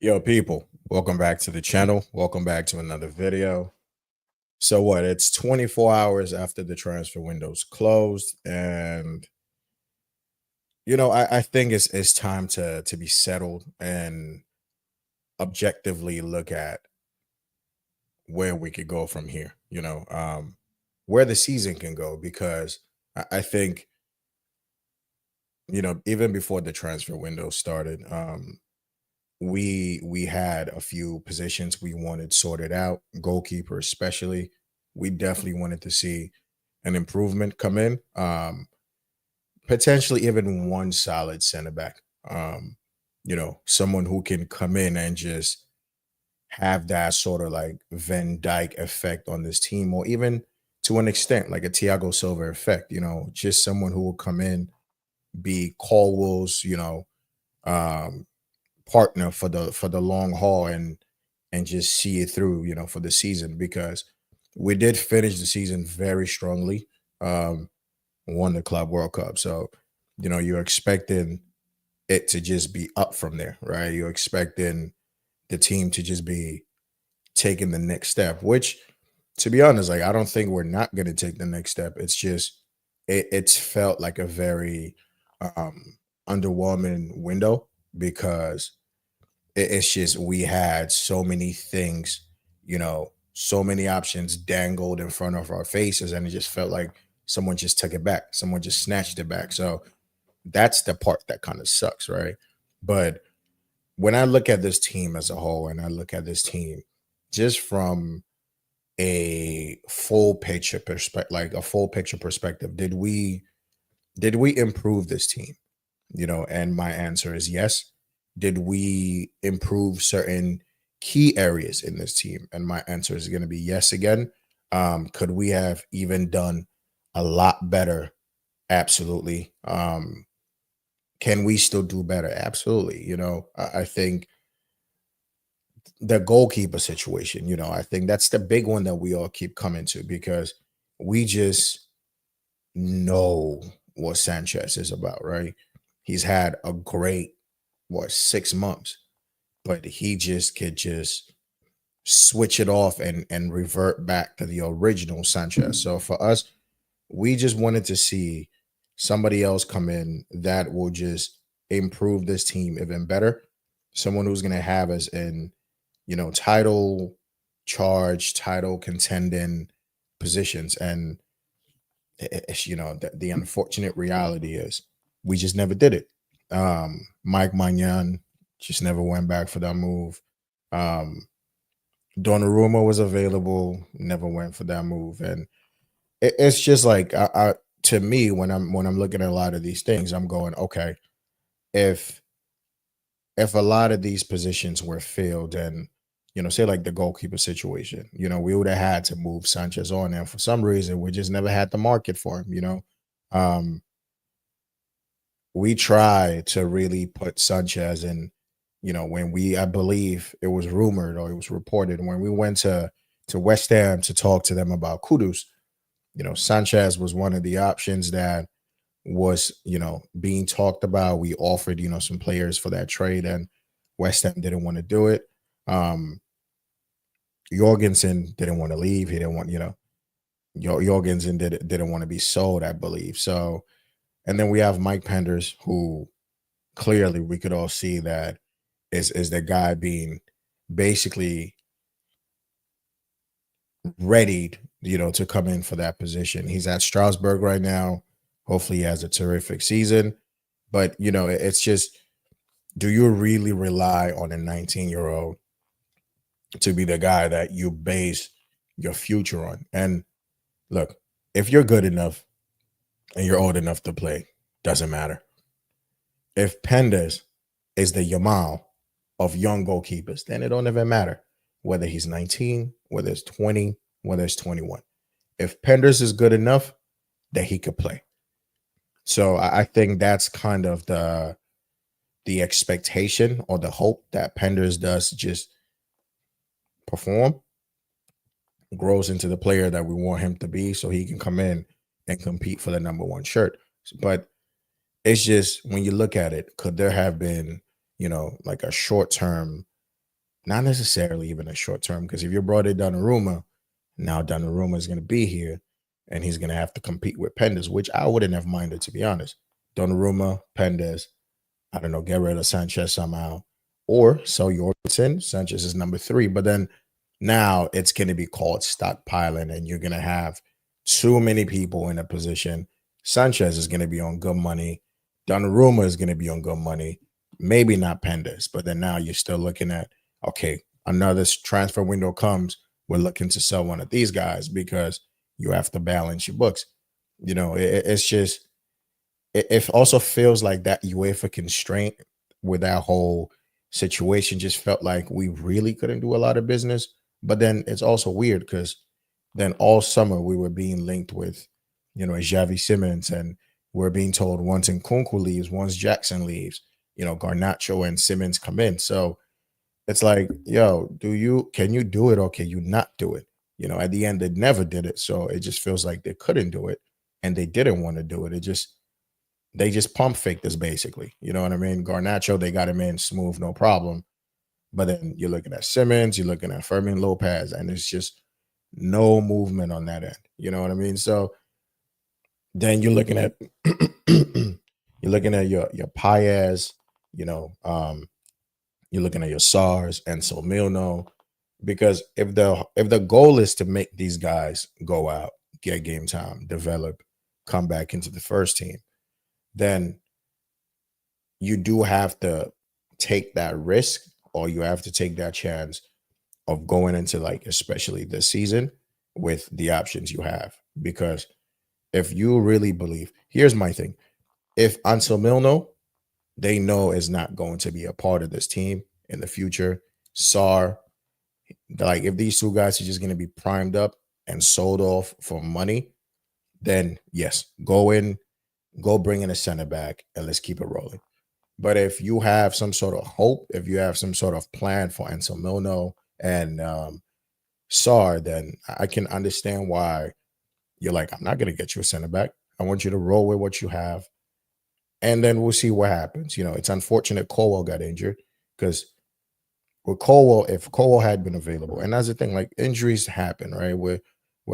Yo, people, welcome back to the channel. Welcome back to another video. So what? It's 24 hours after the transfer window's closed, and I think it's time to be settled and objectively look at where we could go from here. Where the season can go, because I think even before the transfer window started, we had a few positions we wanted sorted out, goalkeeper especially. We definitely wanted to see an improvement come in, potentially even one solid center back. Someone who can come in and just have that sort of like Van Dyke effect on this team, or even to an extent like a Thiago Silva effect. Just someone who will come in, be Caldwell's um partner for the long haul, and just see it through, for the season, because we did finish the season very strongly. Um, Won the Club World Cup, so you're expecting it to just be up from there, right? You're expecting the team to just be taking the next step. Which, to be honest, like I don't think we're not going to take the next step. It's just it's felt like a very um underwhelming window, because it's just we had so many things, so many options dangled in front of our faces, and it just felt like someone just took it back. Someone just snatched it back. So that's the part that kind of sucks, right? But when I look at this team as a whole, and I look at this team just from a full picture perspective, like a full picture perspective, did we improve this team? And my answer is yes. Did we improve certain key areas in this team? And my answer is going to be yes again. Could we have even done a lot better? Absolutely. Can we still do better? Absolutely. I think the goalkeeper situation, I think that's the big one that we all keep coming to, because we just know what Sanchez is about, right? He's had a great, 6 months, but he just could just switch it off and revert back to the original Sanchez. So for us, we just wanted to see somebody else come in that will just improve this team even better. Someone who's going to have us in, title charge, title contending positions. And the unfortunate reality is we just never did it. Mike Magnan just never went back for that move. Um, Donnarumma was available, never went for that move, and it's just like to me, when I'm looking at a lot of these things, I'm going, okay, if a lot of these positions were filled, and say like the goalkeeper situation, we would have had to move Sanchez on, and for some reason, we just never had the market for him. Um, we tried to really put Sanchez in, when I believe it was rumored, or it was reported, when we went to West Ham to talk to them about Kudus, Sanchez was one of the options that was, being talked about. We offered, some players for that trade, and West Ham didn't want to do it. Um, Jorgensen didn't want to leave. He didn't want, Jorgensen didn't want to be sold, I believe. So, and then we have Mike Penders, who clearly we could all see that is the guy being basically readied, to come in for that position. He's at Strasbourg right now. Hopefully, he has a terrific season. But it's just, do you really rely on a 19-year-old to be the guy that you base your future on? And look, if you're good enough and you're old enough to play, doesn't matter. If Pendes is the Yamal of young goalkeepers, then it don't even matter whether he's 19, whether it's 20, whether it's 21. If Penders is good enough, that he could play. So I think that's kind of the expectation, or the hope, that Penders does just perform, grows into the player that we want him to be, so he can come in and compete for the number one shirt. But it's just, when you look at it, could there have been, like a short term not necessarily even a short term, because if you brought in Donnarumma, now Donnarumma is going to be here and he's going to have to compete with Pendes, which I wouldn't have minded, to be honest. Donnarumma, Pendes, I don't know, get rid of Sanchez somehow, or sell Jorgensen. Sanchez is number 3, but then now it's going to be called stockpiling, and you're going to have too many people in a position. Sanchez is going to be on good money. Donnarumma is going to be on good money. Maybe not Pendes, but then now you're still looking at, okay, another transfer window comes. We're looking to sell one of these guys because you have to balance your books. It's just, it also feels like that UEFA constraint with that whole situation just felt like we really couldn't do a lot of business. But then it's also weird because then all summer we were being linked with, Xavi Simmons, and we're being told once Nkunku leaves, once Jackson leaves, Garnacho and Simmons come in. So it's like, yo, can you do it or can you not do it? At the end, they never did it. So it just feels like they couldn't do it and they didn't want to do it. They just pump faked us basically. You know what I mean? Garnacho, they got him in smooth, no problem. But then you're looking at Simmons, you're looking at Fermin Lopez, and it's just no movement on that end. You know what I mean? So then you're looking at your Paez, you're looking at your SARS and so Milno. Because if the goal is to make these guys go out, get game time, develop, come back into the first team, then you do have to take that risk, or you have to take that chance of going into, like, especially this season with the options you have. Because if you really believe, here's my thing. If Ansel Milno, they know is not going to be a part of this team in the future, SAR, like if these two guys are just going to be primed up and sold off for money, then yes, go bring in a center back and let's keep it rolling. But if you have some sort of hope, if you have some sort of plan for Ansel Milno and SAR, then I can understand why you're like, I'm not going to get you a center back. I want you to roll with what you have. And then we'll see what happens. It's unfortunate Colwell got injured, because with Colwell, if Colwell had been available, and that's the thing, like, injuries happen, right? We're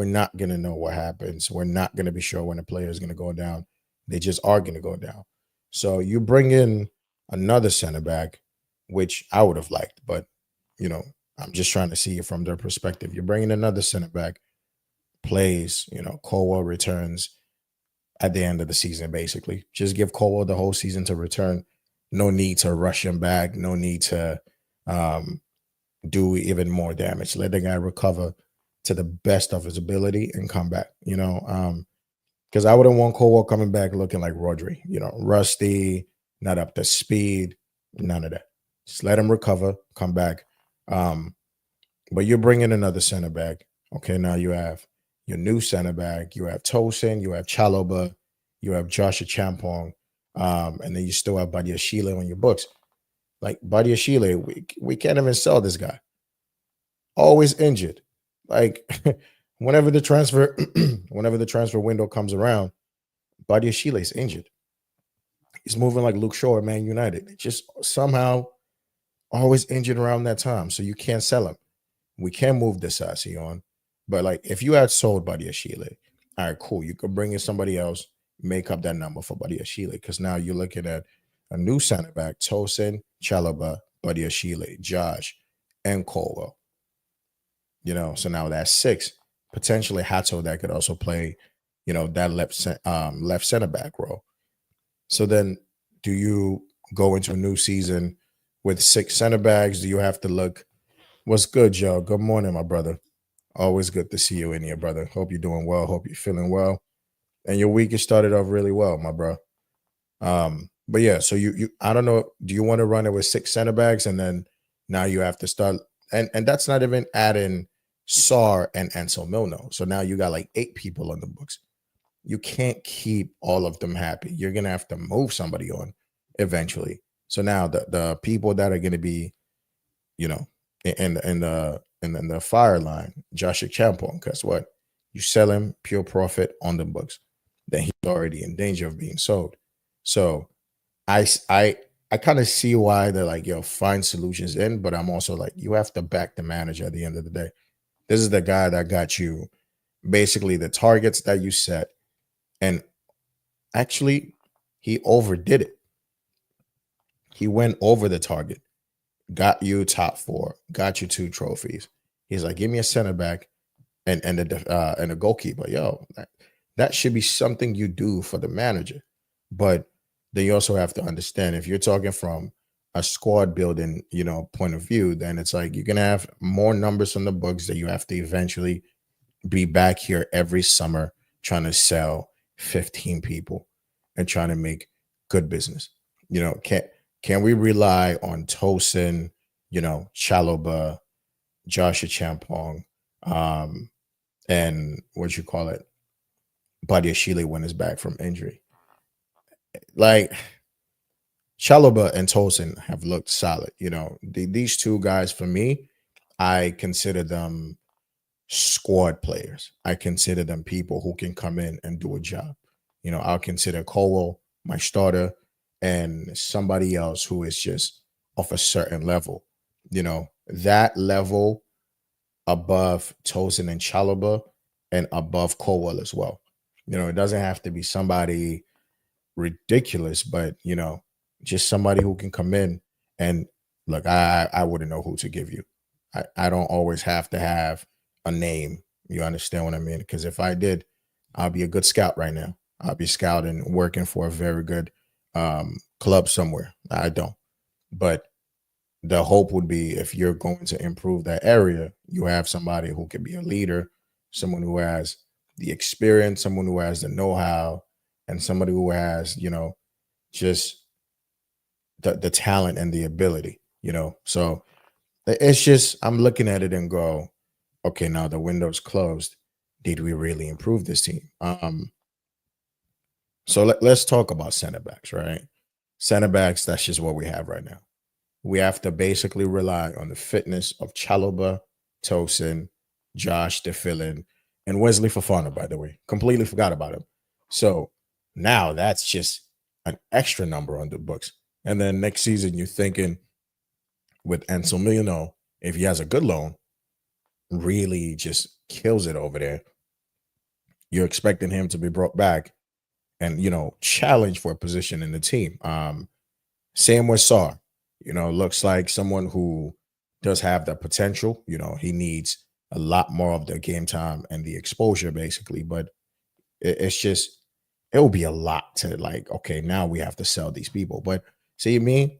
not going to know what happens. We're not going to be sure when a player is going to go down. They just are going to go down. So you bring in another center back, which I would have liked, but I'm just trying to see it from their perspective. You're bringing another center back, plays, Colwell returns at the end of the season, basically. Just give Colwell the whole season to return. No need to rush him back. No need to do even more damage. Let the guy recover to the best of his ability and come back, because I wouldn't want Colwell coming back looking like Rodri, rusty, not up to speed, none of that. Just let him recover, come back. But you're bringing another center back. Okay, now you have your new center back. You have Tosin, you have Chalobah, you have Joshua Champong, and then you still have Badiashile on your books. Like Badiashile, we can't even sell this guy. Always injured. Like whenever the transfer window comes around, Badiashile is injured. He's moving like Luke Shaw at Man United. Just somehow always injured around that time. So you can't sell him. We can move Disasi on. But like if you had sold Badiashile, all right, cool. You could bring in somebody else, make up that number for Badiashile, because now you're looking at a new center back, Tosin, Chalobah, Badiashile, Josh, and Colwell. So now that's 6. Potentially Hato that could also play, that left center back role. So then do you go into a new season with 6 center backs? Do you have to look? What's good, Joe? Good morning, my brother. Always good to see you in here, brother. Hope you're doing well. Hope you're feeling well. And your week has started off really well, my bro. But yeah, so you I don't know, do you want to run it with 6 center backs and then now you have to start, and that's not even adding SAR and Ansel Milno. So now you got like 8 people on the books. You can't keep all of them happy. You're gonna have to move somebody on eventually. So now the people that are gonna be, in the fire line, Joshua Champon, guess what? You sell him pure profit on the books, then he's already in danger of being sold. So I I kind of see why they're like, yo, find solutions in, but I'm also like, you have to back the manager at the end of the day. This is the guy that got you basically the targets that you set. And actually, he overdid it. He went over the target, got you top four, got you two trophies. He's like, give me a center back and a goalkeeper. Yo, that should be something you do for the manager. But then you also have to understand if you're talking from a squad building, point of view, then it's like you're gonna have more numbers on the books that you have to eventually be back here every summer trying to sell 15 people and trying to make good business. Can we rely on Tosin, Chaloba, Joshua Champong, um, and what you call it, Badia Shile when it's back from injury? Like Chaloba and Tosin have looked solid. These two guys for me, I consider them squad players. I consider them people who can come in and do a job. I'll consider Cowell my starter and somebody else who is just of a certain level. That level above Tosin and Chalaba and above Cowell as well. It doesn't have to be somebody ridiculous, but just somebody who can come in and look, I wouldn't know who to give you. I don't always have to have a name. You understand what I mean? Because if I did, I'll be a good scout right now. I'll be scouting, working for a very good club somewhere. I don't. But the hope would be if you're going to improve that area, you have somebody who can be a leader, someone who has the experience, someone who has the know-how, and somebody who has, just the talent and the ability. So it's just I'm looking at it and go, okay, now the window's closed. Did we really improve this team? So let's talk about center backs, right? Center backs, that's just what we have right now. We have to basically rely on the fitness of Chaloba, Tosin, Josh DeFillin, and Wesley Fofana, by the way. Completely forgot about him. So now that's just an extra number on the books. And then next season, you're thinking with Ansel Milano, if he has a good loan, really just kills it over there. You're expecting him to be brought back and challenge for a position in the team. Same with Sar. Looks like someone who does have the potential. He needs a lot more of the game time and the exposure, basically. But it's just it will be a lot to like. Okay, now we have to sell these people. But see me,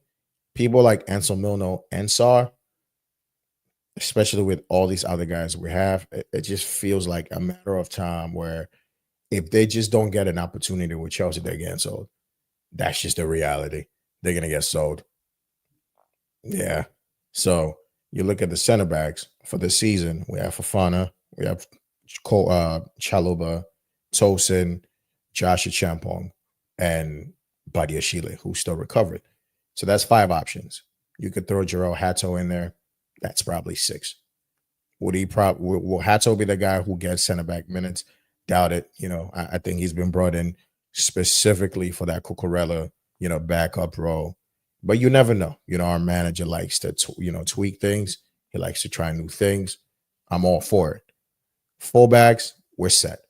people like Ansel Milno and Sar, especially with all these other guys we have, it just feels like a matter of time where if they just don't get an opportunity with Chelsea, they're getting sold. That's just the reality. They're gonna get sold. Yeah. So you look at the center backs for the season. We have Fafana, we have Chaloba, Tosin, Joshua Champong, and Badia Shile, who's still recovered. So that's five options. You could throw Jarrell Hatto in there. That's probably six. Would he will Hatto be the guy who gets center back minutes? Doubt it. I think he's been brought in specifically for that Cucurella, backup role. But you never know. Our manager likes to, tweak things. He likes to try new things. I'm all for it. Fullbacks, we're set.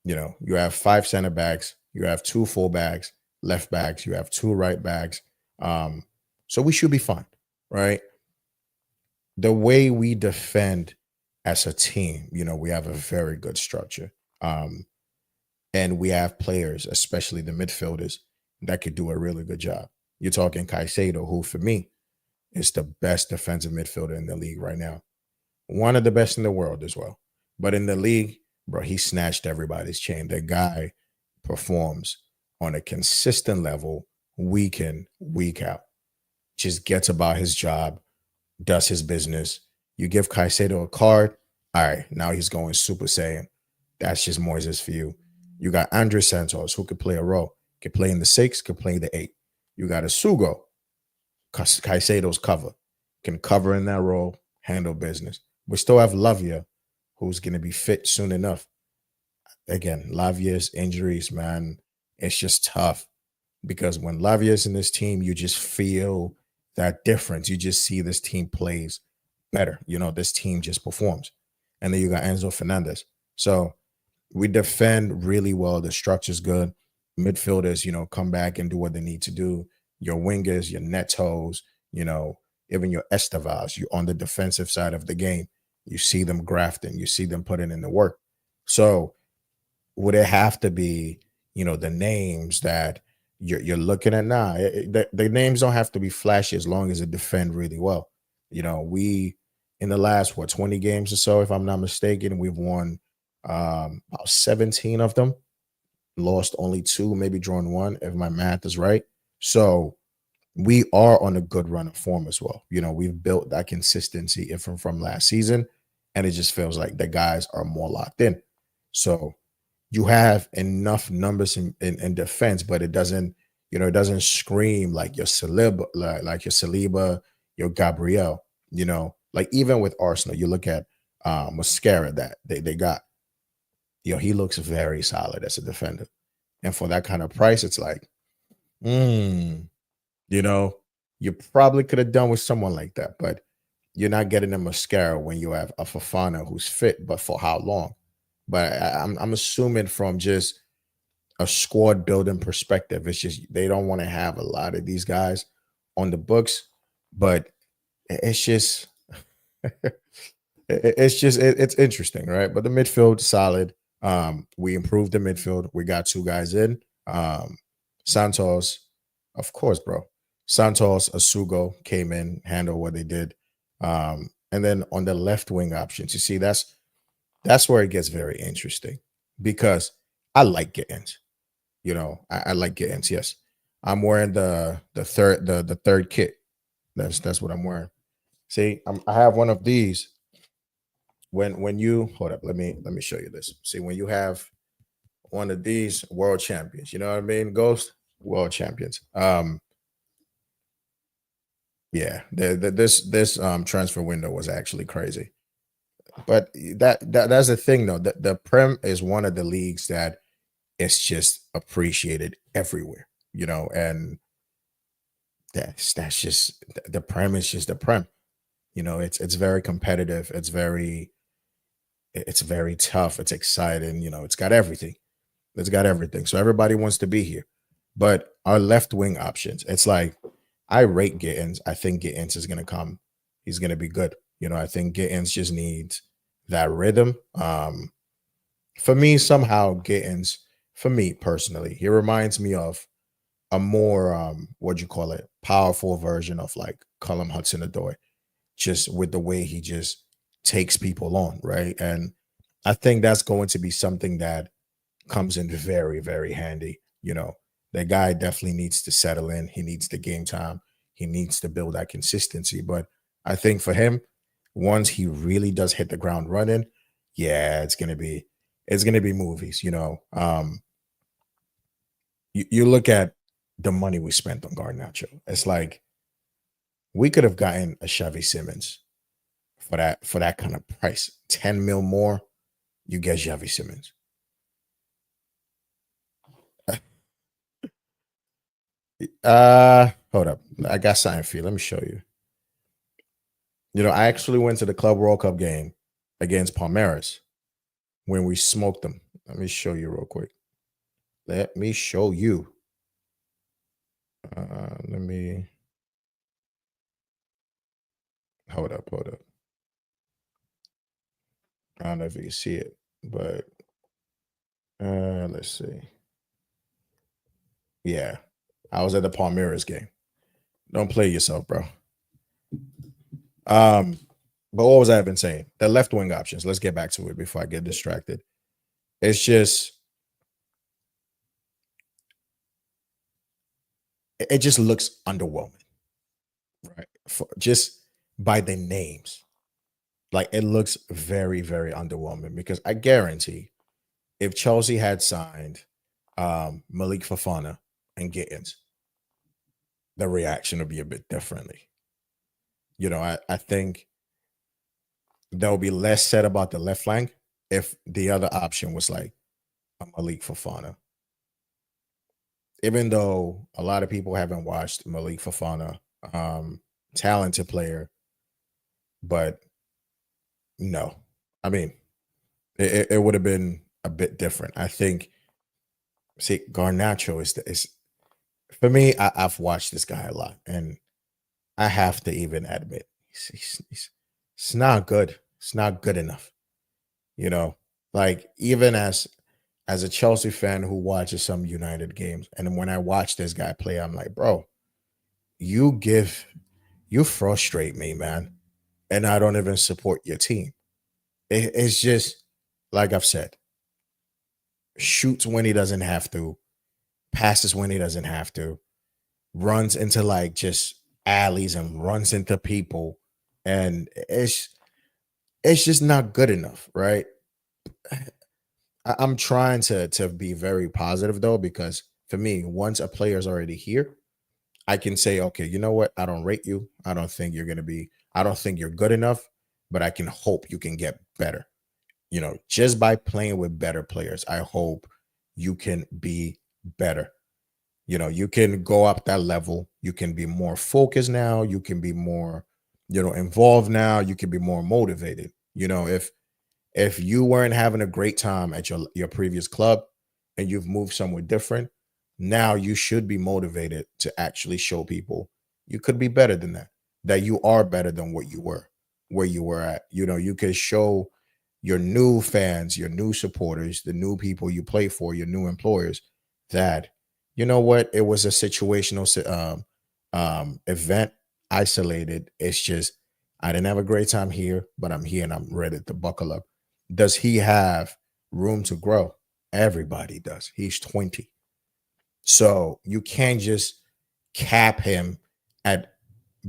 You have five center backs. You have two fullbacks, left backs. You have two right backs. So we should be fine, right? The way we defend as a team, we have a very good structure. And we have players, especially the midfielders, that could do a really good job. You're talking Caicedo, who for me is the best defensive midfielder in the league right now. One of the best in the world as well. But in the league, bro, he snatched everybody's chain. The guy performs on a consistent level, week in, week out. Just gets about his job, does his business. You give Caicedo a card, all right, now he's going Super Saiyan. That's just Moises for you. You got Andres Santos, who could play a role. Could play in the 6, could play in the 8. You got a Sugo, Caicedo's cover. Can cover in that role, handle business. We still have Lavia, who's going to be fit soon enough. Again, Lavia's injuries, man, it's just tough. because when Lavia is in this team, you just feel that difference. You just see this team plays better. This team just performs. And then you got Enzo Fernandez. So we defend really well. The structure's good. Midfielders, come back and do what they need to do. Your wingers, your Netos, you know, even your Estevas, you on the defensive side of the game. You see them grafting, you see them putting in the work. So would it have to be, the names that you're looking at now? The names don't have to be flashy as long as they defend really well. We in the last 20 games or so, if I'm not mistaken, we've won about 17 of them, lost only two, maybe drawn one, if my math is right. So we are on a good run of form as well. We've built that consistency from last season, and it just feels like the guys are more locked in. So you have enough numbers in defense, but it doesn't scream like your Saliba, like your Saliba, your Gabriel. Like even with Arsenal, you look at Mascara that they got. He looks very solid as a defender, and for that kind of price, it's like, mm, you know, you probably could have done with someone like that, but you're not getting a Mascara when you have a Fafana who's fit, but for how long? But I'm assuming from just a squad building perspective, it's just they don't want to have a lot of these guys on the books, but it's just it's interesting, right? But the midfield solid. We improved the midfield. We got two guys in. Santos, of course, bro. Santos, Asugo came in, handled what they did. And then on the left wing options, you see that's where it gets very interesting because I like Gittins. I like Gittins. Yes, I'm wearing the third kit. That's what I'm wearing. See, I have one of these. When you hold up, let me show you this. See, when you have one of these world champions, you know what I mean? Ghost world champions. Yeah, this transfer window was actually crazy. But that's the thing though. The Prem is one of the leagues that it's just appreciated everywhere, and that's just the Prem is just the Prem. It's very competitive. It's very tough. It's exciting. It's got everything. It's got everything. So everybody wants to be here. But our left wing options, it's like I rate Gittins. I think Gittins is gonna come. He's gonna be good. I think Gittins just needs that rhythm. For me, somehow Gittins, for me personally, he reminds me of a more what do you call it, powerful version of like Cullum Hudson Odoi, just with the way he just takes people on, right? And I think that's going to be something that comes in very, very handy. The guy definitely needs to settle in. He needs the game time. He needs to build that consistency. But I think for him, once he really does hit the ground running, yeah, it's gonna be movies. You look at the money we spent on Garnacho. It's like we could have gotten a Chevy Simmons for that kind of price. 10 mil more, you get Chevy Simmons. Hold up. I got something for you. Let me show you. I actually went to the Club World Cup game against Palmeiras when we smoked them. Let me show you real quick. Let me show you. Let me hold up. I don't know if you can see it, but let's see. Yeah, I was at the Palmeiras game. Don't play yourself, bro. Um, but what was I been saying? The left wing options. Let's get back to it before I get distracted. It's just it just looks underwhelming, right? Just by the names, like it looks very, very underwhelming. Because I guarantee, if Chelsea had signed Malik Fafana and Gittins, the reaction would be a bit differently. I think there'll be less said about the left flank if the other option was like a Malik Fafana. even though a lot of people haven't watched Malik Fafana, um, talented player, but no, I mean, it would have been a bit different. I think. See, Garnacho is for me. I've watched this guy a lot, and I have to even admit, it's not good. It's not good enough. You know, like even as a Chelsea fan who watches some United games, and when I watch this guy play, I'm like, bro, you give you frustrate me, man, and I don't even support your team. It's just like I've said, shoots when he doesn't have to, passes when he doesn't have to, runs into like just alleys and runs into people, and it's just not good enough, right? I'm trying to be very positive though, because for me, once a player's already here, I can say, okay, you know what? I don't rate you. I don't think you're gonna be. I don't think you're good enough, but I can hope you can get better. Just by playing with better players, I hope you can be better. You can go up that level. You can be more focused now. You can be more, involved now. You can be more motivated. If you weren't having a great time at your previous club and you've moved somewhere different, now you should be motivated to actually show people you could be better than that, that you are better than what you were, where you were at. You could show your new fans, your new supporters, the new people you play for, your new employers, that you know what, it was a situational event, isolated. It's just I didn't have a great time here, but I'm here and I'm ready to buckle up. Does he have room to grow? Everybody does. He's 20. So you can't just cap him at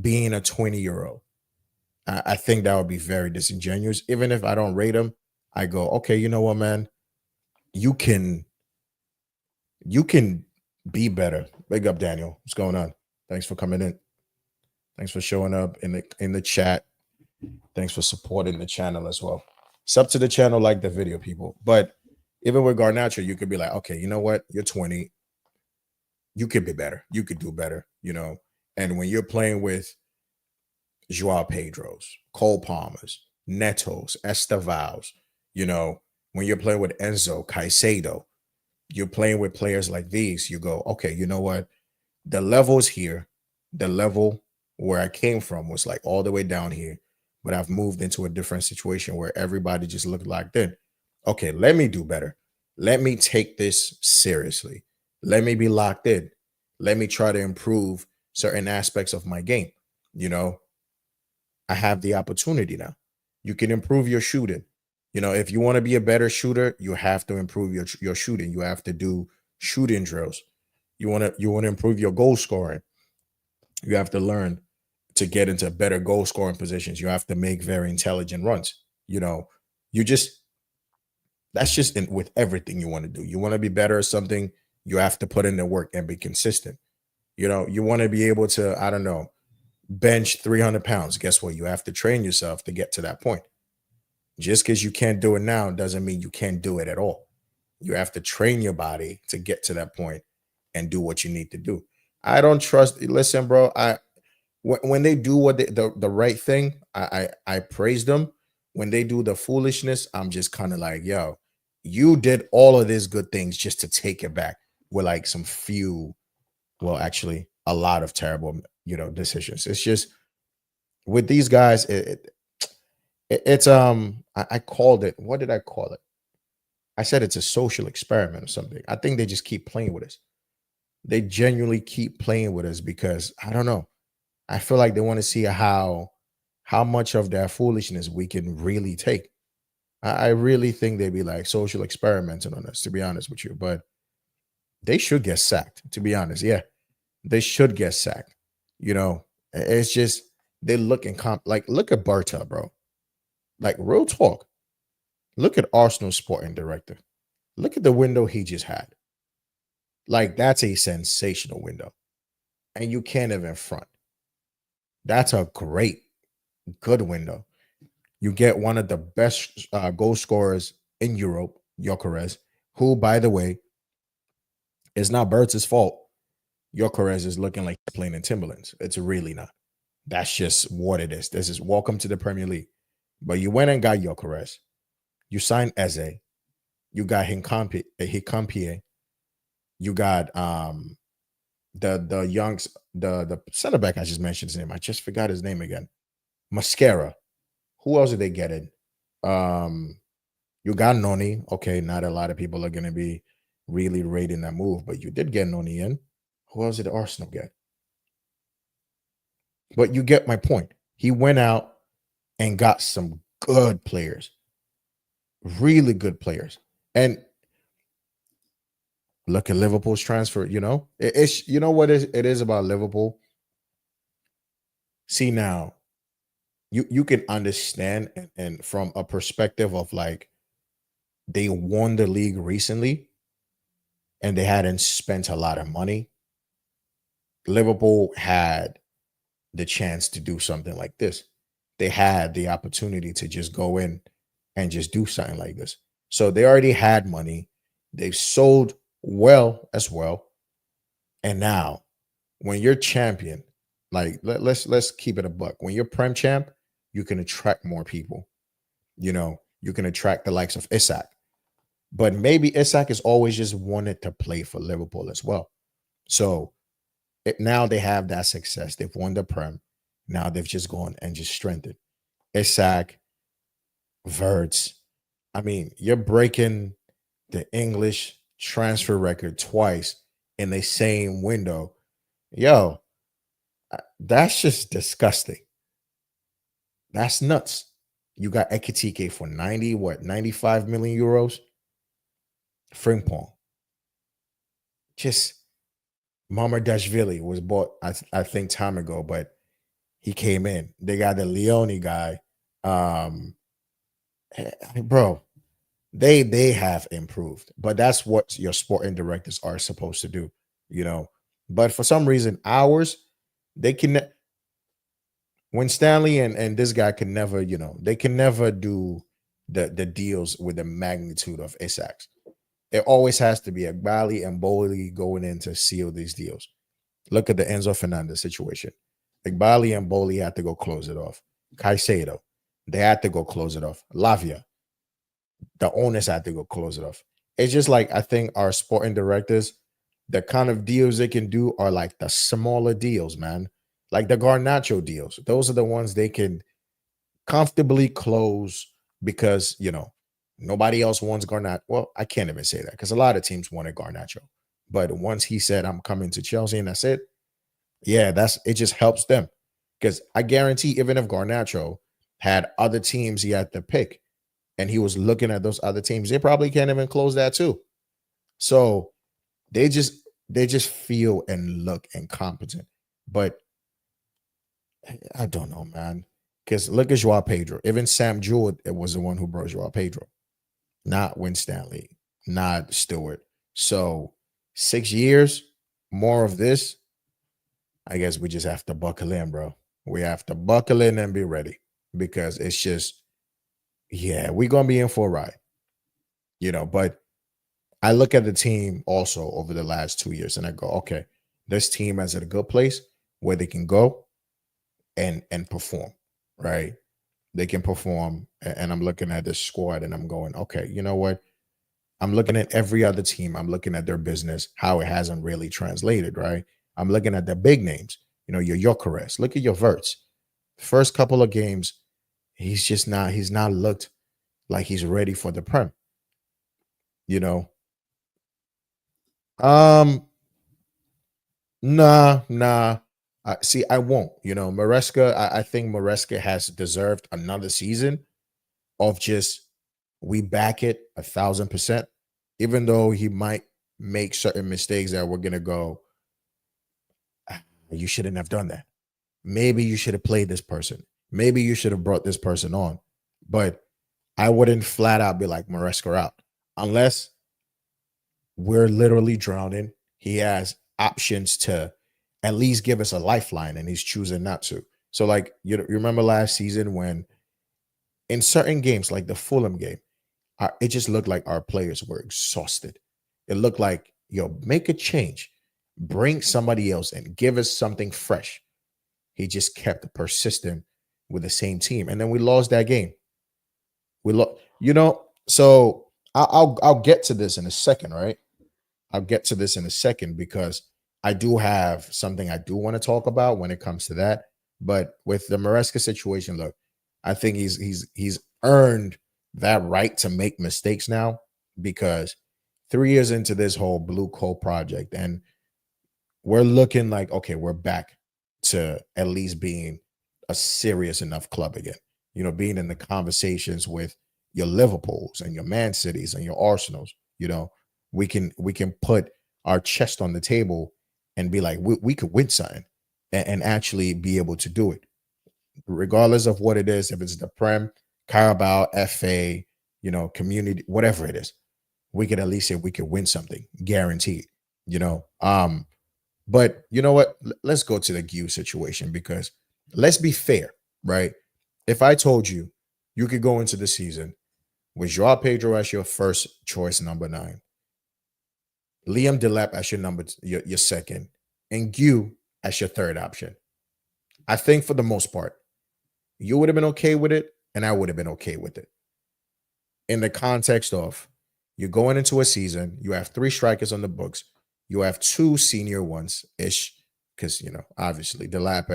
being a 20-year-old. I think that would be very disingenuous. Even if I don't rate him, I go, okay, you know what, man? You can you can be better. Big up, Daniel. What's going on? Thanks for coming in. Thanks for showing up in the chat. Thanks for supporting the channel as well. Sub to the channel, like the video, people. But even with Garnacho, you could be like, okay, you know what? You're 20. You could be better. You could do better. And when you're playing with Joao Pedros, Cole Palmers, Netos, Estevals, you know, when you're playing with Enzo, Caicedo, you're playing with players like these, you go, okay, you know what? The level's here. The level where I came from was like all the way down here, but I've moved into a different situation where everybody just looked like then. Okay, let me do better. Let me take this seriously. Let me be locked in. Let me try to improve certain aspects of my game. You know, I have the opportunity now. You can improve your shooting. If you want to be a better shooter, you have to improve your shooting. You have to do shooting drills. You want to improve your goal scoring. You have to learn to get into better goal scoring positions. You have to make very intelligent runs. You know, you just that's just with everything you want to do. You want to be better at something, you have to put in the work and be consistent. You want to be able to, I don't know, bench 300 pounds. Guess what? You have to train yourself to get to that point. Just because you can't do it now doesn't mean you can't do it at all. You have to train your body to get to that point and do what you need to do. I don't trust. Listen, bro. When they do the right thing, I praise them. When they do the foolishness, I'm just kind of like, yo, you did all of these good things just to take it back with like some few, well, actually, a lot of terrible, decisions. It's just with these guys, it's I called it. What did I call it? I said it's a social experiment or something. I think they just keep playing with us. They genuinely keep playing with us because I don't know. I feel like they want to see how much of their foolishness we can really take. I really think they'd be like social experimenting on us, to be honest with you. But they should get sacked, to be honest. Yeah, they should get sacked. It's just they look like look at Barta, bro. Like real talk. Look at Arsenal sporting director. Look at the window he just had. Like that's a sensational window, and you can't even front. That's a great, good window. You get one of the best goal scorers in Europe, Gyökeres, who, by the way, is not Bert's fault. Gyökeres is looking like he's playing in Timberlands. It's really not. That's just what it is. This is welcome to the Premier League. But you went and got Gyökeres. You signed Eze. You got Hincampie. You got the youngs the center back I just mentioned his name. I just forgot his name again. Mascara. Who else did they get in? Um, you got Noni. Okay, not a lot of people are gonna be really rating that move, but you did get Noni in. Who else did Arsenal get? But you get my point. He went out and got some good players, really good players. And look at Liverpool's transfer. It's you know what it is about Liverpool. See now, you can understand and from a perspective of like they won the league recently and they hadn't spent a lot of money. Liverpool had the chance to do something like this. They had the opportunity to just go in and just do something like this. So they already had money. They've sold well as well. And now when you're champion, like let's keep it a buck. When you're prem champ, you can attract more people. You can attract the likes of Isak. But maybe Isak has always just wanted to play for Liverpool as well. So now they have that success. They've won the Prem. Now they've just gone and just strengthened. Isak, Verts. I mean, you're breaking the English transfer record twice in the same window. Yo, that's just disgusting. That's nuts. You got Ekitike for 95 million euros. Frimpong. Just Mamardashvili was bought, I think, time ago, but he came in. They got the Leone guy. Bro, they have improved, but that's what your sporting directors are supposed to do. But for some reason, ours, they can when Stanley and this guy can never, they can never do the deals with the magnitude of Isaacs. It always has to be a Bali and Bowley going in to seal these deals. Look at the Enzo Fernandez situation. Igbali and Bowley had to go close it off. Caicedo, they had to go close it off. Lavia, the owners had to go close it off. It's just like I think our sporting directors, the kind of deals they can do are like the smaller deals, man. Like the Garnacho deals. Those are the ones they can comfortably close because, nobody else wants Garnacho. Well, I can't even say that because a lot of teams wanted Garnacho. But once he said, I'm coming to Chelsea and that's it, yeah, it just helps them. Because I guarantee even if Garnacho had other teams he had to pick and he was looking at those other teams, they probably can't even close that too. So they just feel and look incompetent. But I don't know, man. Because look at Joao Pedro. Even Sam Jewett, it was the one who brought Joao Pedro, not Win Stanley, not Stewart. So 6 years, more of this. I guess we just have to buckle in, bro. We have to buckle in and be ready because it's just, yeah, we're going to be in for a ride, But I look at the team also over the last 2 years and I go, okay, this team is at a good place where they can go and perform, right? They can perform. And I'm looking at this squad and I'm going, okay, you know what? I'm looking at every other team. I'm looking at their business, how it hasn't really translated, right? I'm looking at the big names, your Gyökeres. Look at your Verts. First couple of games, he's not looked like he's ready for the Prem, you know. Um, nah. See, I won't. Maresca, I think Maresca has deserved another season of just we back it 1,000%, even though he might make certain mistakes that we're gonna go, you shouldn't have done that. Maybe you should have played this person. Maybe you should have brought this person on. But I wouldn't flat out be like Maresca out unless we're literally drowning. He has options to at least give us a lifeline, and he's choosing not to. So, like, you remember last season when in certain games, like the Fulham game, it just looked like our players were exhausted. It looked like, make a change. Bring somebody else in. Give us something fresh. He just kept persistent with the same team, and then we lost that game. We lost, So I'll get to this in a second, right? I'll get to this in a second because I do have something I do want to talk about when it comes to that. But with the Maresca situation, look, I think he's earned that right to make mistakes now because 3 years into this whole Blue Coal project, and we're looking like okay, we're back to at least being a serious enough club again. Being in the conversations with your Liverpools and your Man Cities and your Arsenals. We can put our chest on the table and be like, we could win something and actually be able to do it, regardless of what it is. If it's the Prem, Carabao, FA, community, whatever it is, we could at least say we could win something, guaranteed. You know, but you know what? Let's go to the Gue situation because let's be fair, right? If I told you you could go into the season with Joao Pedro as your first choice number 9, Liam Delap as your second, and Gue as your third option, I think for the most part, you would have been okay with it, and I would have been okay with it. In the context of you're going into a season, you have 3 strikers on the books, you have 2 senior ones ish, because obviously Delap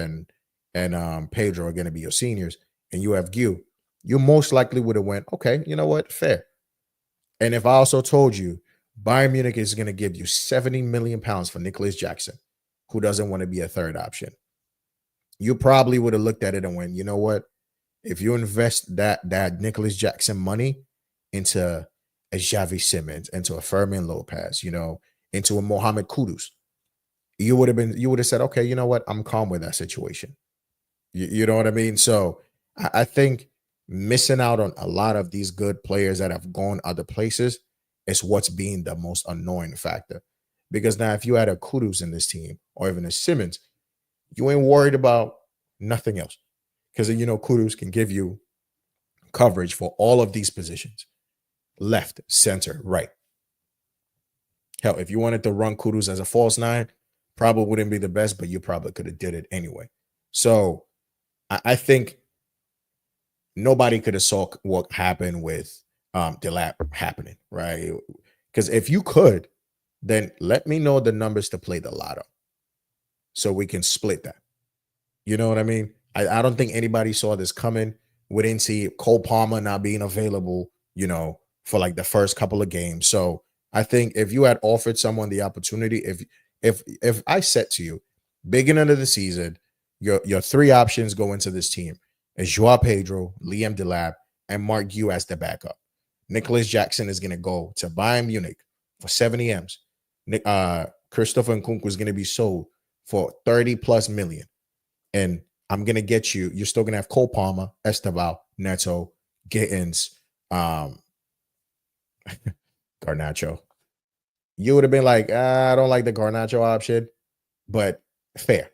and Pedro are going to be your seniors, and you have Gue. You most likely would have went, okay, you know what, fair. And if I also told you Bayern Munich is going to give you 70 million pounds for Nicholas Jackson, who doesn't want to be a third option, you probably would have looked at it and went, you know what? If you invest that Nicholas Jackson money into a Xavi Simmons, into a Fermin Lopez, into a Mohamed Kudus, you would have said, okay, you know what? I'm calm with that situation. You know what I mean? So I think missing out on a lot of these good players that have gone other places is what's being the most annoying factor. Because now if you had a Kudus in this team or even a Simmons, you ain't worried about nothing else. Because Kudus can give you coverage for all of these positions. Left, center, right. Hell, if you wanted to run Kudus as a false 9, probably wouldn't be the best, but you probably could have did it anyway. So I think nobody could have saw what happened with Delap happening, right? Because if you could, then let me know the numbers to play the lotto so we can split that. You know what I mean? I don't think anybody saw this coming. We didn't see Cole Palmer not being available, for like the first couple of games. So I think if you had offered someone the opportunity, if I said to you, beginning of the season, your 3 options go into this team is Joao Pedro, Liam Delap, and Mark Gue as the backup. Nicholas Jackson is going to go to Bayern Munich for 70 M's. Christopher Nkunku is going to be sold for 30 plus million. And I'm going to get you're still going to have Cole Palmer, Esteval, Neto, Gittins, Garnacho. You would have been like, I don't like the Garnacho option, but fair.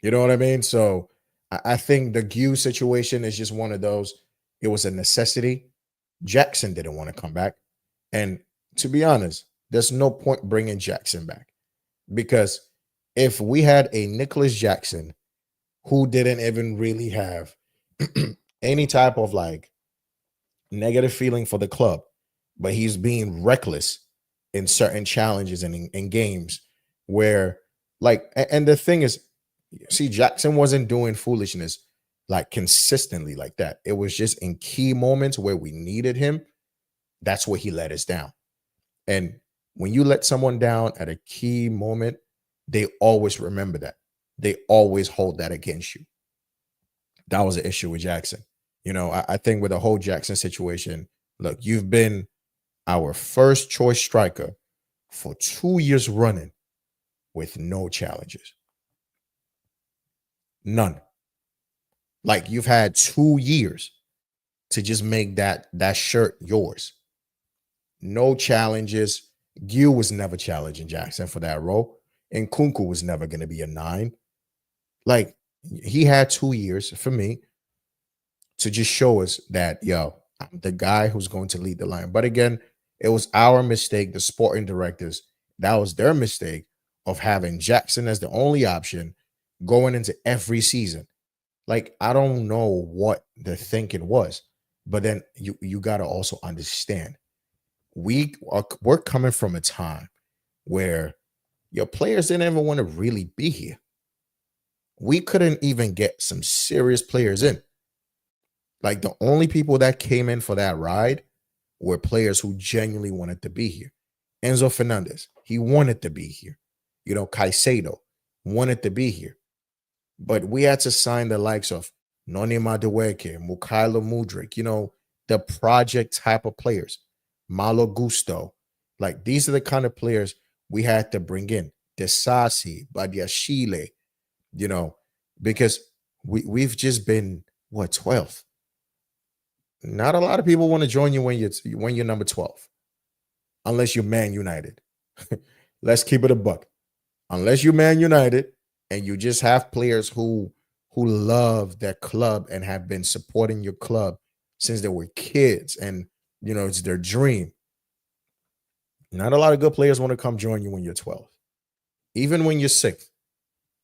You know what I mean? So I think the Gue situation is just one of those. It was a necessity. Jackson didn't want to come back. And to be honest, there's no point bringing Jackson back because if we had a Nicholas Jackson who didn't even really have any type of like negative feeling for the club, but he's being reckless in certain challenges and in games where and the thing is, see, Jackson wasn't doing foolishness like consistently like that. It was just in key moments where we needed him. That's where he let us down. And when you let someone down at a key moment, they always remember that. They always hold that against you. That was an issue with Jackson. I think with the whole Jackson situation, look, you've been our first choice striker for 2 years running with no challenges. None. Like you've had 2 years to just make that shirt yours. No challenges. Gue was never challenging Jackson for that role. And Nkunku was never going to be a 9. Like he had 2 years for me to just show us that, I'm the guy who's going to lead the line. But again, it was our mistake, the sporting directors, That was their mistake of having Jackson as the only option going into every season. Like, I don't know what the thinking was, but then you got to also understand we're coming from a time where your players didn't even want to really be here. We couldn't even get some serious players in. Like, the only people that came in for that ride were players who genuinely wanted to be here. Enzo Fernandez, he wanted to be here. Caicedo wanted to be here. But we had to sign the likes of Noni Madueke, Mukhailo Mudrik, the project type of players, Malo Gusto. Like, these are the kind of players we had to bring in. Desasi, Badiashile, you know, because we've just been what, 12th. Not a lot of people want to join you when you're number 12, unless you're Man United. Let's keep it a buck. Unless you're Man United and you just have players who love their club and have been supporting your club since they were kids, and it's their dream. Not a lot of good players want to come join you when you're 12. Even when you're sixth,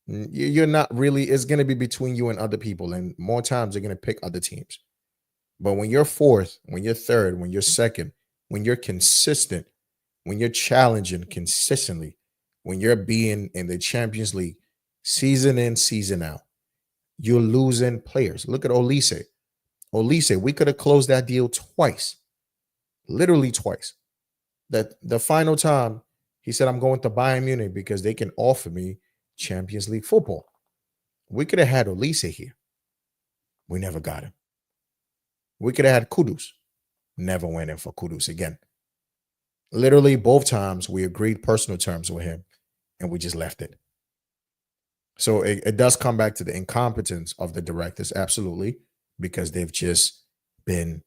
you're not really, it's going to be between you and other people. And more times they're going to pick other teams. But when you're fourth, when you're third, when you're second, when you're consistent, when you're challenging consistently, when you're being in the Champions League season in, season out, you're losing players. Look at Olise. Olise, we could have closed that deal twice, literally twice. That the final time he said, I'm going to Bayern Munich because they can offer me Champions League football. We could have had Olise here. We never got him. We could have had Kudus. Never went in for Kudus again. Literally both times we agreed personal terms with him and we just left it. So it does come back to the incompetence of the directors, absolutely, because they've just been,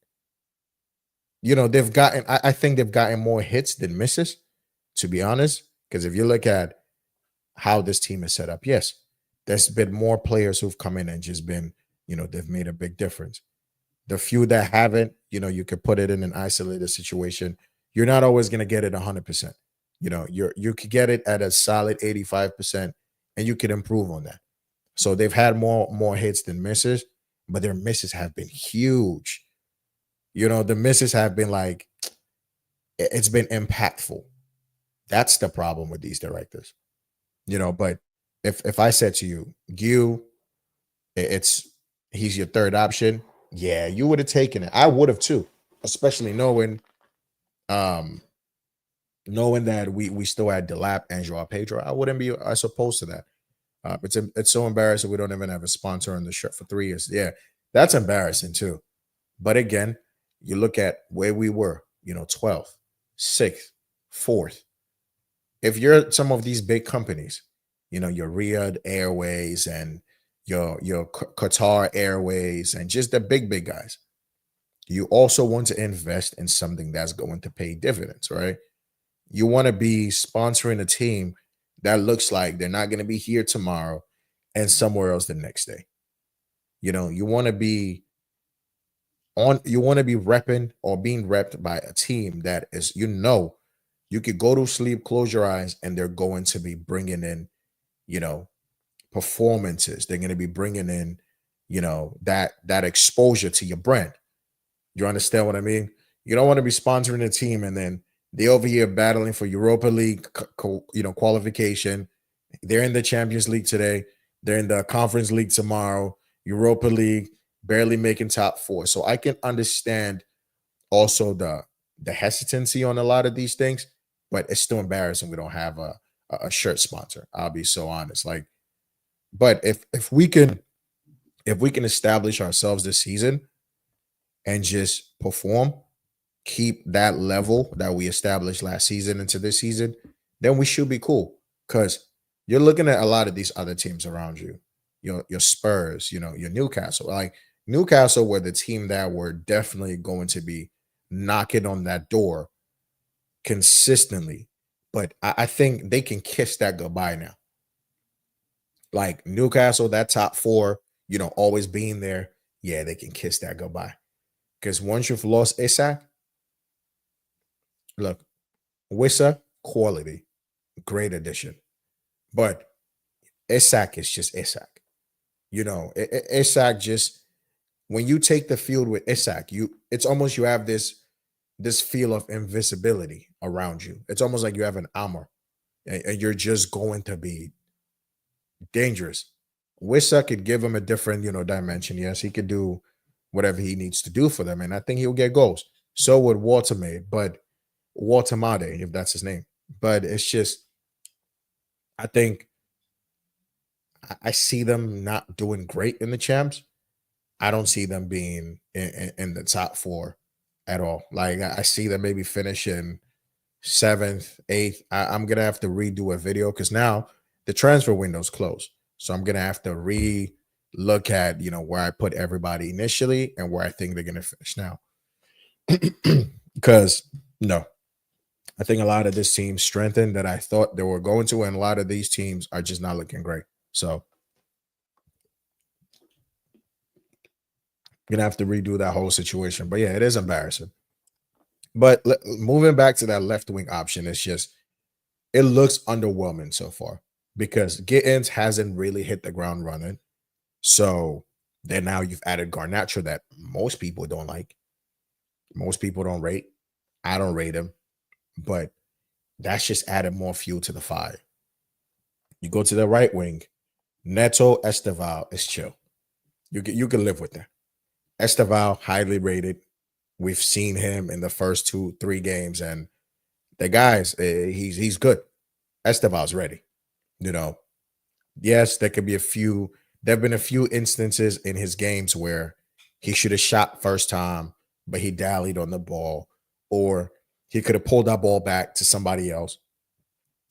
they've gotten, I think they've gotten more hits than misses, to be honest. Because if you look at how this team is set up, yes, there's been more players who've come in and just been, they've made a big difference. The few that haven't, you could put it in an isolated situation. You're not always going to get it 100%. You could get it at a solid 85%, and you could improve on that. So they've had more hits than misses, but their misses have been huge. The misses have been like, it's been impactful. That's the problem with these directors. But if I said to you, Gil, he's your third option, yeah, you would have taken it. I would have too, especially knowing that we still had Delap and Joao Pedro. I wouldn't be as opposed to that. It's so embarrassing we don't even have a sponsor on the shirt for 3 years. Yeah, that's embarrassing too. But again, you look at where we were, 12th, 6th, 4th. If you're some of these big companies, your Riyadh Airways and your Qatar Airways and just the big guys, you also want to invest in something that's going to pay dividends, right? You want to be sponsoring a team that looks like they're not going to be here tomorrow and somewhere else the next day. You want to be repping or being repped by a team that is, you could go to sleep, close your eyes, and they're going to be bringing in, performances. They're going to be bringing in, that exposure to your brand. You understand what I mean? You don't want to be sponsoring a team and then they over here battling for Europa League, qualification. They're in the Champions League today. They're in the Conference League tomorrow. Europa League, barely making top 4. So I can understand also the hesitancy on a lot of these things, but it's still embarrassing we don't have a shirt sponsor. I'll be so honest. Like, but if we can establish ourselves this season and just perform, keep that level that we established last season into this season, then we should be cool. Because you're looking at a lot of these other teams around you, your Spurs, your Newcastle. Like, Newcastle were the team that were definitely going to be knocking on that door consistently. But I think they can kiss that goodbye now. Like, Newcastle, that top 4, always being there. Yeah, they can kiss that goodbye. Because once you've lost Isak, look, Wissa, quality. great addition. But Isak is just Isak. Isak just when you take the field with Isak, it's almost you have this feel of invisibility around you. It's almost like you have an armor and you're just going to be dangerous. Wissa could give him a different, dimension. Yes, he could do whatever he needs to do for them, and I think he'll get goals. So would Watermade, if that's his name. But it's just, I think I see them not doing great in the champs. I don't see them being in the top four at all. Like I see them maybe finishing seventh, eighth. I'm gonna have to redo a video because now the transfer window's closed. So I'm gonna have to look at where I put everybody initially and where I think they're gonna finish now. Because no, I think a lot of this team strengthened that I thought they were going to, and a lot of these teams are just not looking great. So I'm gonna have to redo that whole situation. But yeah, it is embarrassing. But moving back to that left wing option, it's just it looks underwhelming so far because Gittins hasn't really hit the ground running. So then now you've added Garnacho that most people don't like, most people don't rate. I don't rate him, but that's just added more fuel to the fire. You go to the right wing, Neto Esteval is chill. You can live with that. Esteval highly rated. We've seen him in the first 2-3 games, and the guys, he's good. Esteval's ready. Yes, there could be a few. There have been a few instances in his games where he should have shot first time, but he dallied on the ball, or he could have pulled that ball back to somebody else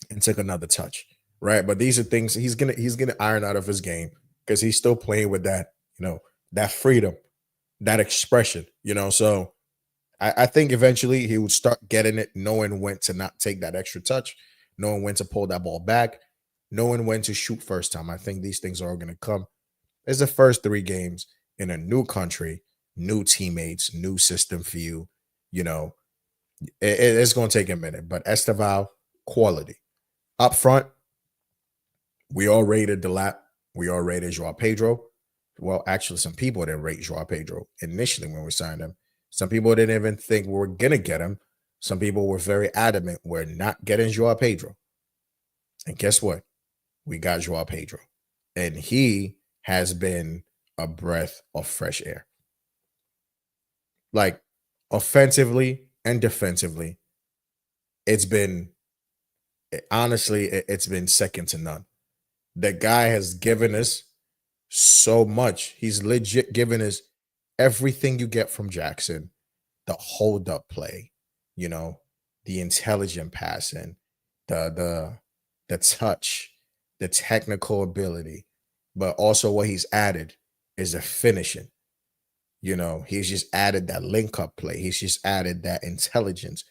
and took another touch. Right. But these are things he's gonna iron out of his game because he's still playing with that freedom, that expression. So I think eventually he would start getting it, knowing when to not take that extra touch, knowing when to pull that ball back, knowing when to shoot first time. I think these things are all going to come. It's the first 3 games in a new country, new teammates, new system for you. It's going to take a minute, but Esteval, quality. Up front, we all rated Delap. We all rated Joao Pedro. Well, actually, some people didn't rate Joao Pedro initially when we signed him. Some people didn't even think we were going to get him. Some people were very adamant we're not getting Joao Pedro. And guess what? We got Joao Pedro. And he has been a breath of fresh air. Like, offensively and defensively, it's been second to none. The guy has given us so much. He's legit given us everything you get from Jackson, the hold up play, the intelligent passing, the touch, the technical ability, but also what he's added is the finishing. He's just added that link up play. He's just added that intelligence.